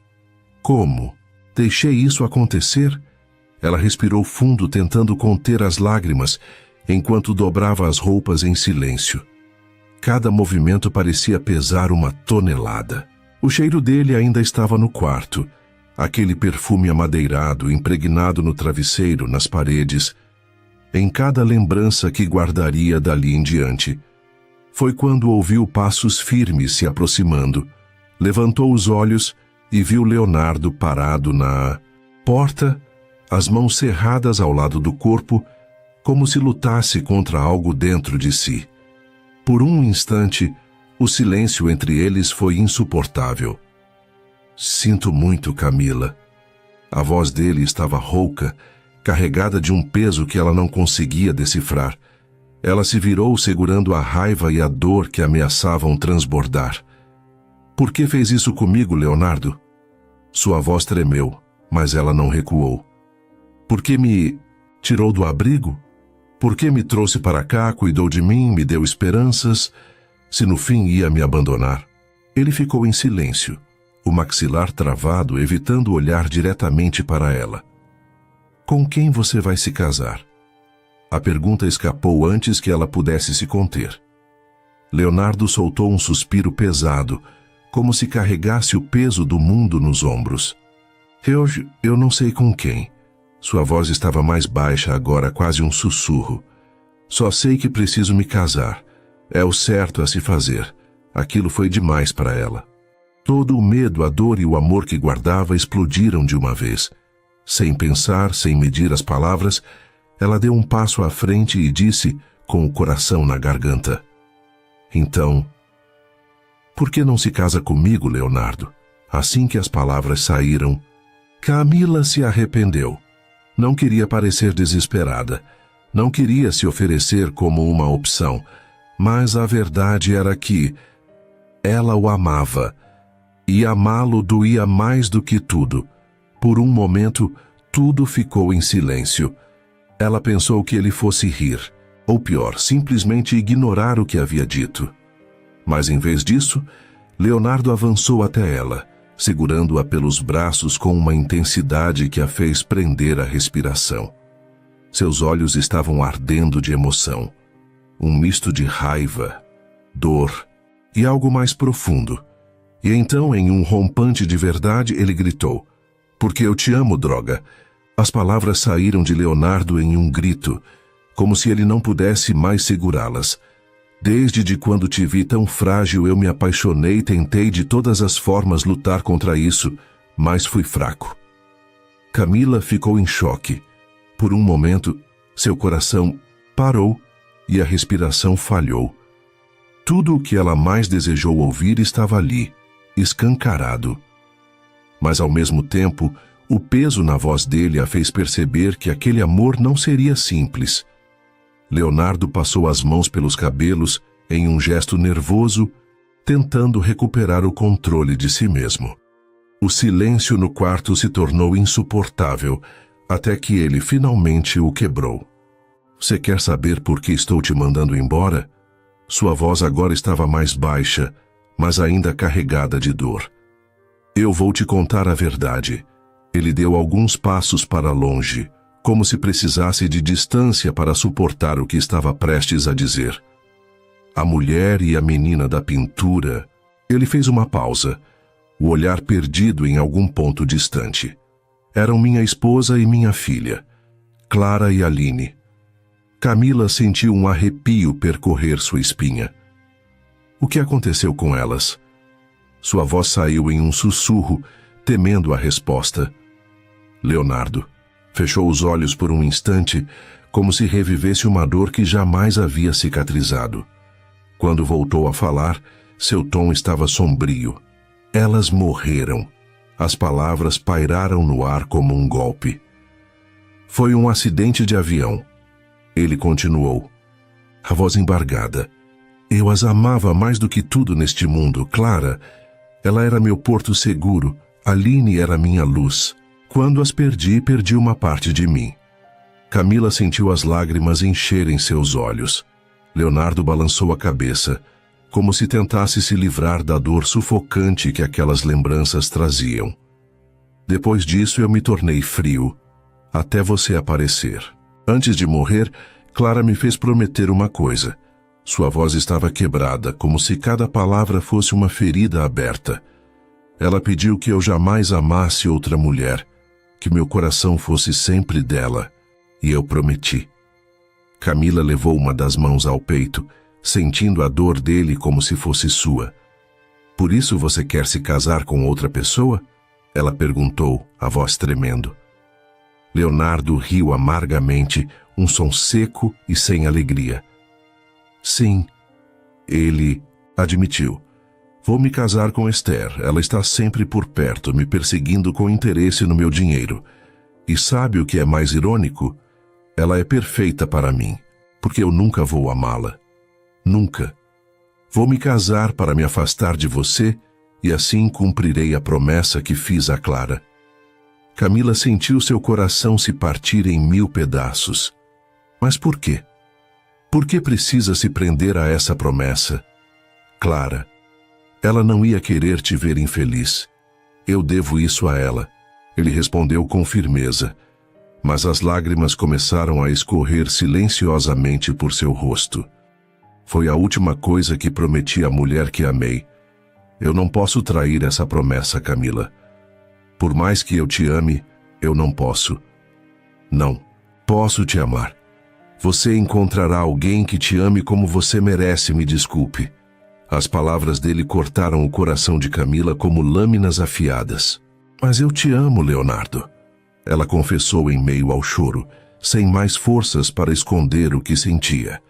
Como? Deixei isso acontecer? Ela respirou fundo, tentando conter as lágrimas, enquanto dobrava as roupas em silêncio. Cada movimento parecia pesar uma tonelada. O cheiro dele ainda estava no quarto. Aquele perfume amadeirado, impregnado no travesseiro, nas paredes. Em cada lembrança que guardaria dali em diante. Foi quando ouviu passos firmes se aproximando. Levantou os olhos e viu Leonardo parado na porta, as mãos cerradas ao lado do corpo, como se lutasse contra algo dentro de si. Por um instante, o silêncio entre eles foi insuportável. Sinto muito, Camila. A voz dele estava rouca, carregada de um peso que ela não conseguia decifrar. Ela se virou segurando a raiva e a dor que ameaçavam transbordar. Por que fez isso comigo, Leonardo? Sua voz tremeu, mas ela não recuou. Por que me tirou do abrigo? Por que me trouxe para cá, cuidou de mim, me deu esperanças, se no fim ia me abandonar? Ele ficou em silêncio, o maxilar travado, evitando olhar diretamente para ela. Com quem você vai se casar? A pergunta escapou antes que ela pudesse se conter. Leonardo soltou um suspiro pesado, como se carregasse o peso do mundo nos ombros. Eu não sei com quem. Sua voz estava mais baixa agora, quase um sussurro. Só sei que preciso me casar. É o certo a se fazer. Aquilo foi demais para ela. Todo o medo, a dor e o amor que guardava explodiram de uma vez. Sem pensar, sem medir as palavras, ela deu um passo à frente e disse, com o coração na garganta: Então, por que não se casa comigo, Leonardo? Assim que as palavras saíram, Camila se arrependeu. Não queria parecer desesperada. Não queria se oferecer como uma opção. Mas a verdade era que ela o amava. E amá-lo doía mais do que tudo. Por um momento, tudo ficou em silêncio. Ela pensou que ele fosse rir. Ou pior, simplesmente ignorar o que havia dito. Mas em vez disso, Leonardo avançou até ela, segurando-a pelos braços com uma intensidade que a fez prender a respiração. Seus olhos estavam ardendo de emoção. Um misto de raiva, dor e algo mais profundo. E então, em um rompante de verdade, ele gritou: Porque eu te amo, droga. As palavras saíram de Leonardo em um grito, como se ele não pudesse mais segurá-las. Desde quando te vi tão frágil, eu me apaixonei e tentei de todas as formas lutar contra isso, mas fui fraco. Camila ficou em choque. Por um momento, seu coração parou e a respiração falhou. Tudo o que ela mais desejou ouvir estava ali, escancarado. Mas ao mesmo tempo, o peso na voz dele a fez perceber que aquele amor não seria simples. Leonardo passou as mãos pelos cabelos em um gesto nervoso, tentando recuperar o controle de si mesmo. O silêncio no quarto se tornou insuportável, até que ele finalmente o quebrou. Você quer saber por que estou te mandando embora? Sua voz agora estava mais baixa, mas ainda carregada de dor. Eu vou te contar a verdade. Ele deu alguns passos para longe, como se precisasse de distância para suportar o que estava prestes a dizer. A mulher e a menina da pintura. Ele fez uma pausa, o olhar perdido em algum ponto distante. Eram minha esposa e minha filha, Clara e Aline. Camila sentiu um arrepio percorrer sua espinha. O que aconteceu com elas? Sua voz saiu em um sussurro, temendo a resposta. Leonardo fechou os olhos por um instante, como se revivesse uma dor que jamais havia cicatrizado. Quando voltou a falar, seu tom estava sombrio. Elas morreram. As palavras pairaram no ar como um golpe. Foi um acidente de avião. Ele continuou, a voz embargada. Eu as amava mais do que tudo neste mundo, Clara. Ela era meu porto seguro. Aline era minha luz. Quando as perdi, perdi uma parte de mim. Camila sentiu as lágrimas encherem seus olhos. Leonardo balançou a cabeça, como se tentasse se livrar da dor sufocante que aquelas lembranças traziam. Depois disso eu me tornei frio, até você aparecer. Antes de morrer, Clara me fez prometer uma coisa. Sua voz estava quebrada, como se cada palavra fosse uma ferida aberta. Ela pediu que eu jamais amasse outra mulher, que meu coração fosse sempre dela, e eu prometi. Camila levou uma das mãos ao peito, sentindo a dor dele como se fosse sua. Por isso você quer se casar com outra pessoa? Ela perguntou, a voz tremendo. Leonardo riu amargamente, um som seco e sem alegria. Sim, ele admitiu. Vou me casar com Esther. Ela está sempre por perto, me perseguindo com interesse no meu dinheiro. E sabe o que é mais irônico? Ela é perfeita para mim, porque eu nunca vou amá-la. Nunca. Vou me casar para me afastar de você e assim cumprirei a promessa que fiz a Clara. Camila sentiu seu coração se partir em 1000 pedaços. Mas por quê? Por que precisa se prender a essa promessa? Clara, ela não ia querer te ver infeliz. Eu devo isso a ela. Ele respondeu com firmeza, mas as lágrimas começaram a escorrer silenciosamente por seu rosto. Foi a última coisa que prometi à mulher que amei. Eu não posso trair essa promessa, Camila. Por mais que eu te ame, eu não posso. Não posso te amar. Você encontrará alguém que te ame como você merece, me desculpe. As palavras dele cortaram o coração de Camila como lâminas afiadas. Mas eu te amo, Leonardo. Ela confessou em meio ao choro, sem mais forças para esconder o que sentia.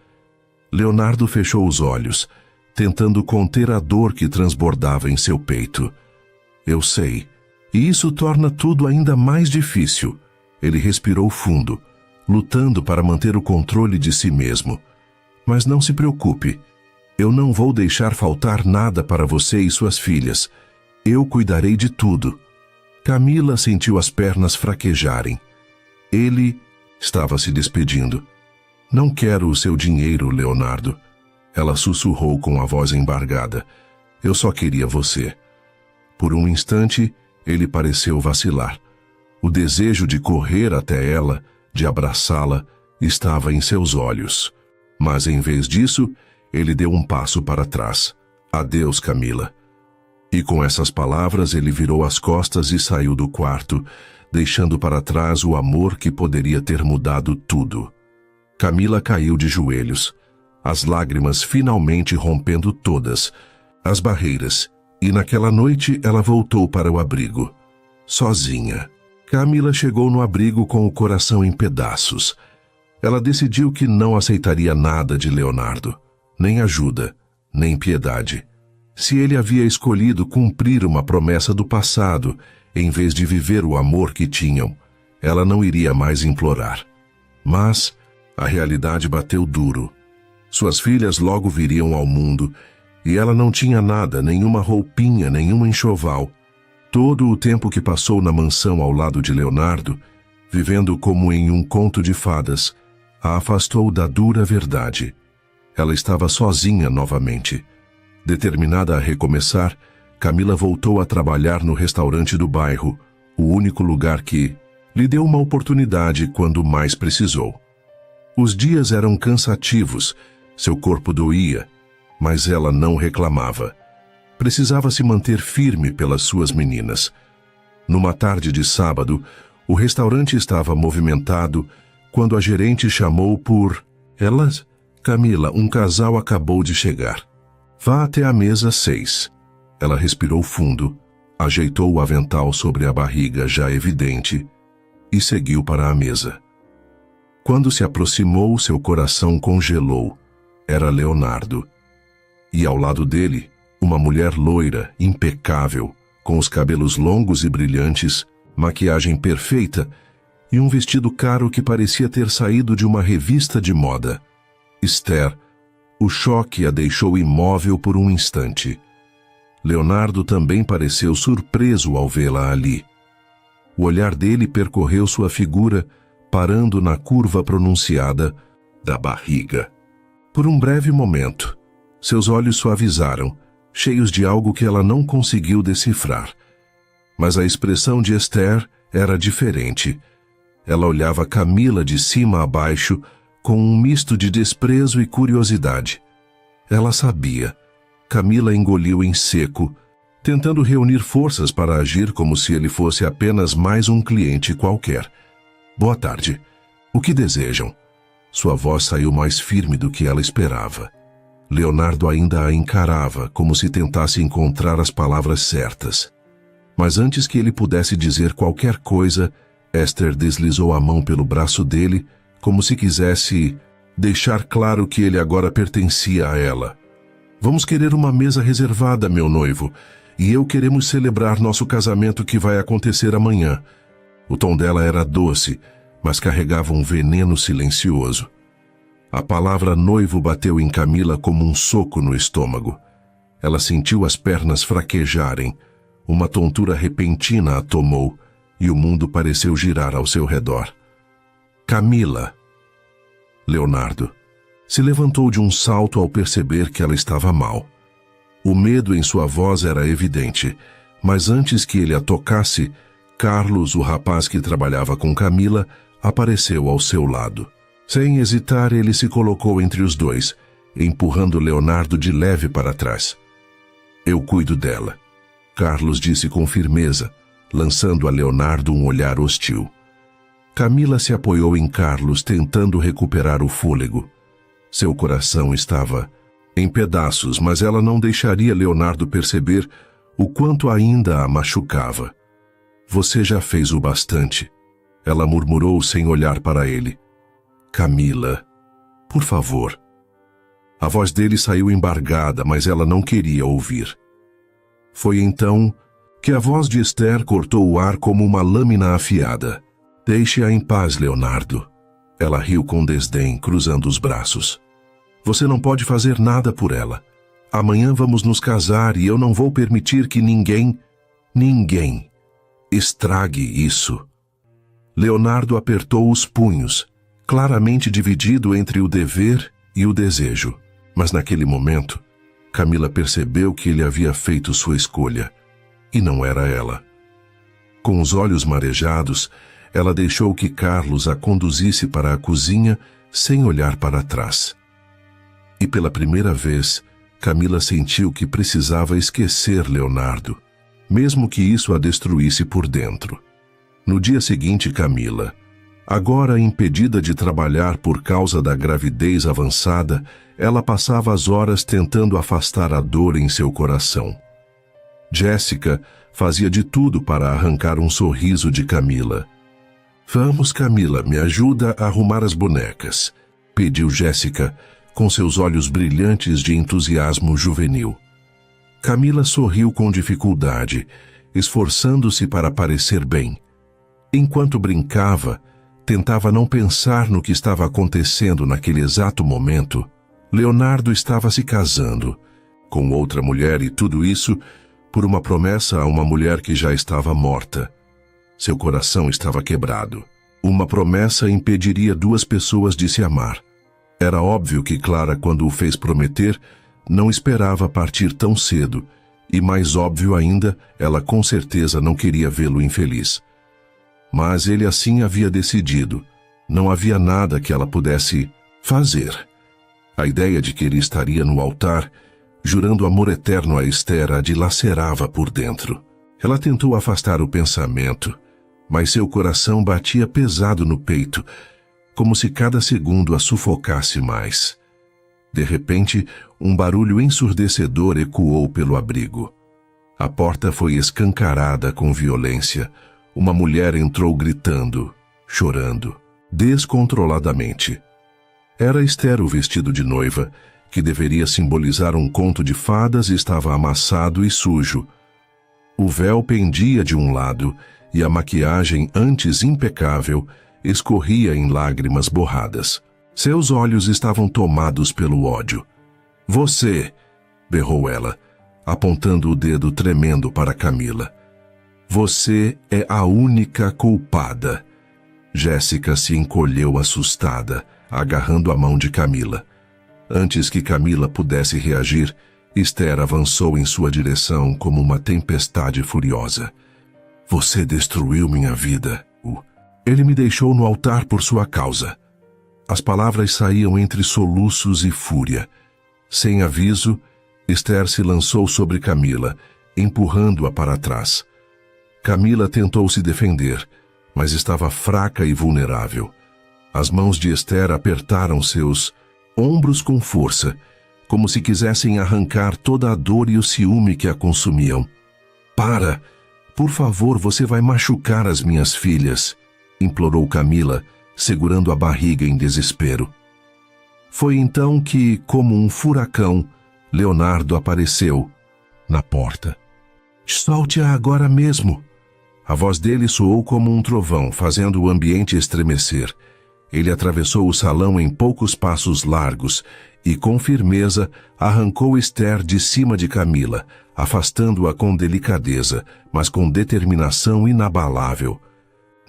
Leonardo fechou os olhos, tentando conter a dor que transbordava em seu peito. Eu sei, e isso torna tudo ainda mais difícil. Ele respirou fundo, lutando para manter o controle de si mesmo. Mas não se preocupe, eu não vou deixar faltar nada para você e suas filhas. Eu cuidarei de tudo. Camila sentiu as pernas fraquejarem. Ele estava se despedindo. Não quero o seu dinheiro, Leonardo. Ela sussurrou com a voz embargada. Eu só queria você. Por um instante, ele pareceu vacilar. O desejo de correr até ela, de abraçá-la, estava em seus olhos. Mas em vez disso, ele deu um passo para trás. Adeus, Camila. E com essas palavras ele virou as costas e saiu do quarto, deixando para trás o amor que poderia ter mudado tudo. Camila caiu de joelhos, as lágrimas finalmente rompendo todas as barreiras, e naquela noite ela voltou para o abrigo, sozinha. Camila chegou no abrigo com o coração em pedaços. Ela decidiu que não aceitaria nada de Leonardo, nem ajuda, nem piedade. Se ele havia escolhido cumprir uma promessa do passado, em vez de viver o amor que tinham, ela não iria mais implorar. Mas a realidade bateu duro. Suas filhas logo viriam ao mundo, e ela não tinha nada, nenhuma roupinha, nenhum enxoval. Todo o tempo que passou na mansão ao lado de Leonardo, vivendo como em um conto de fadas, a afastou da dura verdade. Ela estava sozinha novamente. Determinada a recomeçar, Camila voltou a trabalhar no restaurante do bairro, o único lugar que lhe deu uma oportunidade quando mais precisou. Os dias eram cansativos, seu corpo doía, mas ela não reclamava. Precisava se manter firme pelas suas meninas. Numa tarde de sábado, o restaurante estava movimentado quando a gerente chamou por elas. Camila, um casal acabou de chegar. Vá até a mesa 6. Ela respirou fundo, ajeitou o avental sobre a barriga já evidente e seguiu para a mesa. Quando se aproximou, seu coração congelou. Era Leonardo. E ao lado dele, uma mulher loira, impecável, com os cabelos longos e brilhantes, maquiagem perfeita e um vestido caro que parecia ter saído de uma revista de moda. Esther. O choque a deixou imóvel por um instante. Leonardo também pareceu surpreso ao vê-la ali. O olhar dele percorreu sua figura, parando na curva pronunciada da barriga. Por um breve momento, seus olhos suavizaram, cheios de algo que ela não conseguiu decifrar. Mas a expressão de Esther era diferente. Ela olhava Camila de cima a baixo, com um misto de desprezo e curiosidade. Ela sabia. Camila engoliu em seco, tentando reunir forças para agir como se ele fosse apenas mais um cliente qualquer. Boa tarde. O que desejam? Sua voz saiu mais firme do que ela esperava. Leonardo ainda a encarava, como se tentasse encontrar as palavras certas. Mas antes que ele pudesse dizer qualquer coisa, Esther deslizou a mão pelo braço dele, como se quisesse deixar claro que ele agora pertencia a ela. Vamos querer uma mesa reservada, meu noivo, e eu queremos celebrar nosso casamento que vai acontecer amanhã. O tom dela era doce, mas carregava um veneno silencioso. A palavra noivo bateu em Camila como um soco no estômago. Ela sentiu as pernas fraquejarem, uma tontura repentina a tomou, e o mundo pareceu girar ao seu redor. Camila. Leonardo se levantou de um salto ao perceber que ela estava mal. O medo em sua voz era evidente, mas antes que ele a tocasse, Carlos, o rapaz que trabalhava com Camila, apareceu ao seu lado. Sem hesitar, ele se colocou entre os dois, empurrando Leonardo de leve para trás. Eu cuido dela, Carlos disse com firmeza, lançando a Leonardo um olhar hostil. Camila se apoiou em Carlos, tentando recuperar o fôlego. Seu coração estava em pedaços, mas ela não deixaria Leonardo perceber o quanto ainda a machucava. Você já fez o bastante, ela murmurou sem olhar para ele. Camila, por favor. A voz dele saiu embargada, mas ela não queria ouvir. Foi então que a voz de Esther cortou o ar como uma lâmina afiada. Deixe-a em paz, Leonardo. Ela riu com desdém, cruzando os braços. Você não pode fazer nada por ela. Amanhã vamos nos casar e eu não vou permitir que ninguém estrague isso. Leonardo apertou os punhos, claramente dividido entre o dever e o desejo. Mas naquele momento, Camila percebeu que ele havia feito sua escolha, e não era ela. Com os olhos marejados, ela deixou que Carlos a conduzisse para a cozinha sem olhar para trás. E pela primeira vez, Camila sentiu que precisava esquecer Leonardo, mesmo que isso a destruísse por dentro. No dia seguinte, Camila, agora impedida de trabalhar por causa da gravidez avançada, ela passava as horas tentando afastar a dor em seu coração. Jéssica fazia de tudo para arrancar um sorriso de Camila. Vamos, Camila, me ajuda a arrumar as bonecas, pediu Jéssica, com seus olhos brilhantes de entusiasmo juvenil. Camila sorriu com dificuldade, esforçando-se para parecer bem. Enquanto brincava, tentava não pensar no que estava acontecendo naquele exato momento. Leonardo estava se casando com outra mulher e tudo isso por uma promessa a uma mulher que já estava morta. Seu coração estava quebrado. Uma promessa impediria duas pessoas de se amar. Era óbvio que Clara, quando o fez prometer, não esperava partir tão cedo, e mais óbvio ainda, ela com certeza não queria vê-lo infeliz. Mas ele assim havia decidido. Não havia nada que ela pudesse fazer. A ideia de que ele estaria no altar, jurando amor eterno a Esther, a dilacerava por dentro. Ela tentou afastar o pensamento, mas seu coração batia pesado no peito, como se cada segundo a sufocasse mais. De repente, um barulho ensurdecedor ecoou pelo abrigo. A porta foi escancarada com violência. Uma mulher entrou gritando, chorando, descontroladamente. Era Esther, o vestido de noiva, que deveria simbolizar um conto de fadas, estava amassado e sujo. O véu pendia de um lado e a maquiagem, antes impecável, escorria em lágrimas borradas. Seus olhos estavam tomados pelo ódio. Você, berrou ela, apontando o dedo tremendo para Camila. Você é a única culpada. Jéssica se encolheu assustada, agarrando a mão de Camila. Antes que Camila pudesse reagir, Esther avançou em sua direção como uma tempestade furiosa. Você destruiu minha vida. Ele me deixou no altar por sua causa. As palavras saíam entre soluços e fúria. Sem aviso, Esther se lançou sobre Camila, empurrando-a para trás. Camila tentou se defender, mas estava fraca e vulnerável. As mãos de Esther apertaram seus ombros com força, como se quisessem arrancar toda a dor e o ciúme que a consumiam. Para! Por favor, você vai machucar as minhas filhas, implorou Camila, segurando a barriga em desespero. Foi então que, como um furacão, Leonardo apareceu na porta. Solte-a agora mesmo! A voz dele soou como um trovão, fazendo o ambiente estremecer. Ele atravessou o salão em poucos passos largos e, com firmeza, arrancou Esther de cima de Camila, afastando-a com delicadeza, mas com determinação inabalável.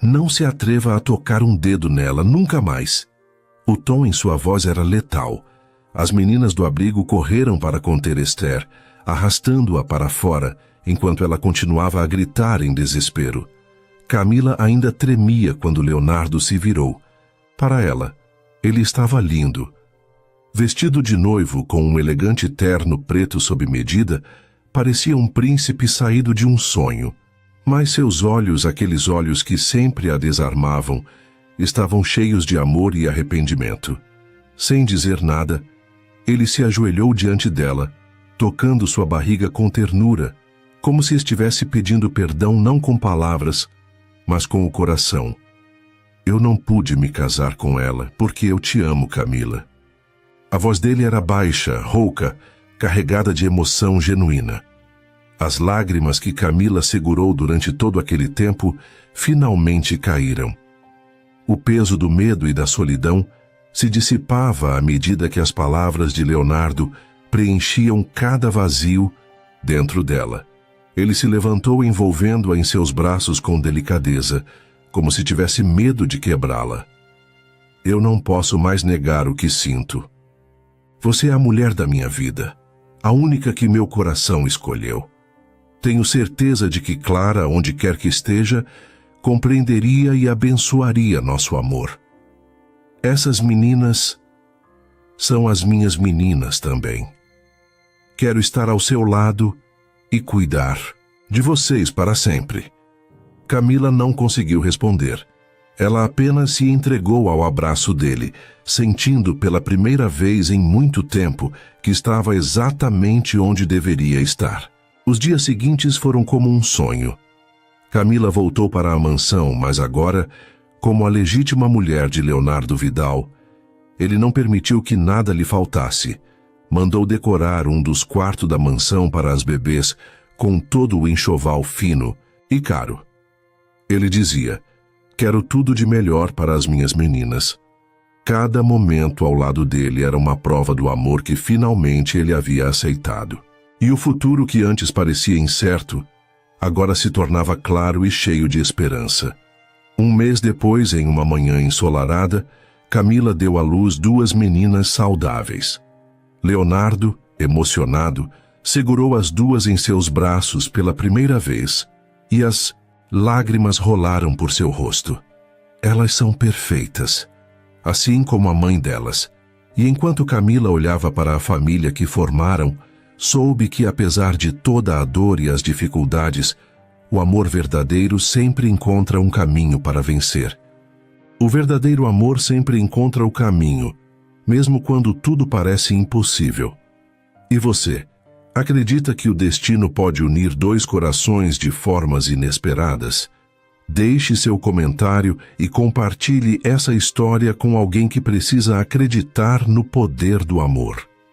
Não se atreva a tocar um dedo nela, nunca mais. O tom em sua voz era letal. As meninas do abrigo correram para conter Esther, arrastando-a para fora, enquanto ela continuava a gritar em desespero. Camila ainda tremia quando Leonardo se virou. Para ela, ele estava lindo. Vestido de noivo com um elegante terno preto sob medida, parecia um príncipe saído de um sonho. Mas seus olhos, aqueles olhos que sempre a desarmavam, estavam cheios de amor e arrependimento. Sem dizer nada, ele se ajoelhou diante dela, tocando sua barriga com ternura, como se estivesse pedindo perdão não com palavras, mas com o coração. Eu não pude me casar com ela, porque eu te amo, Camila. A voz dele era baixa, rouca, carregada de emoção genuína. As lágrimas que Camila segurou durante todo aquele tempo finalmente caíram. O peso do medo e da solidão se dissipava à medida que as palavras de Leonardo preenchiam cada vazio dentro dela. Ele se levantou envolvendo-a em seus braços com delicadeza, como se tivesse medo de quebrá-la. Eu não posso mais negar o que sinto. Você é a mulher da minha vida, a única que meu coração escolheu. Tenho certeza de que Clara, onde quer que esteja, compreenderia e abençoaria nosso amor. Essas meninas são as minhas meninas também. Quero estar ao seu lado e cuidar de vocês para sempre. Camila não conseguiu responder. Ela apenas se entregou ao abraço dele, sentindo pela primeira vez em muito tempo que estava exatamente onde deveria estar. Os dias seguintes foram como um sonho. Camila voltou para a mansão, mas agora, como a legítima mulher de Leonardo Vidal, ele não permitiu que nada lhe faltasse. Mandou decorar um dos quartos da mansão para as bebês com todo o enxoval fino e caro. Ele dizia: quero tudo de melhor para as minhas meninas. Cada momento ao lado dele era uma prova do amor que finalmente ele havia aceitado. E o futuro que antes parecia incerto, agora se tornava claro e cheio de esperança. Um mês depois, em uma manhã ensolarada, Camila deu à luz 2 meninas saudáveis. Leonardo, emocionado, segurou as 2 em seus braços pela primeira vez, e as lágrimas rolaram por seu rosto. Elas são perfeitas, assim como a mãe delas. E enquanto Camila olhava para a família que formaram, soube que, apesar de toda a dor e as dificuldades, o amor verdadeiro sempre encontra um caminho para vencer. O verdadeiro amor sempre encontra o caminho, mesmo quando tudo parece impossível. E você, acredita que o destino pode unir 2 corações de formas inesperadas? Deixe seu comentário e compartilhe essa história com alguém que precisa acreditar no poder do amor.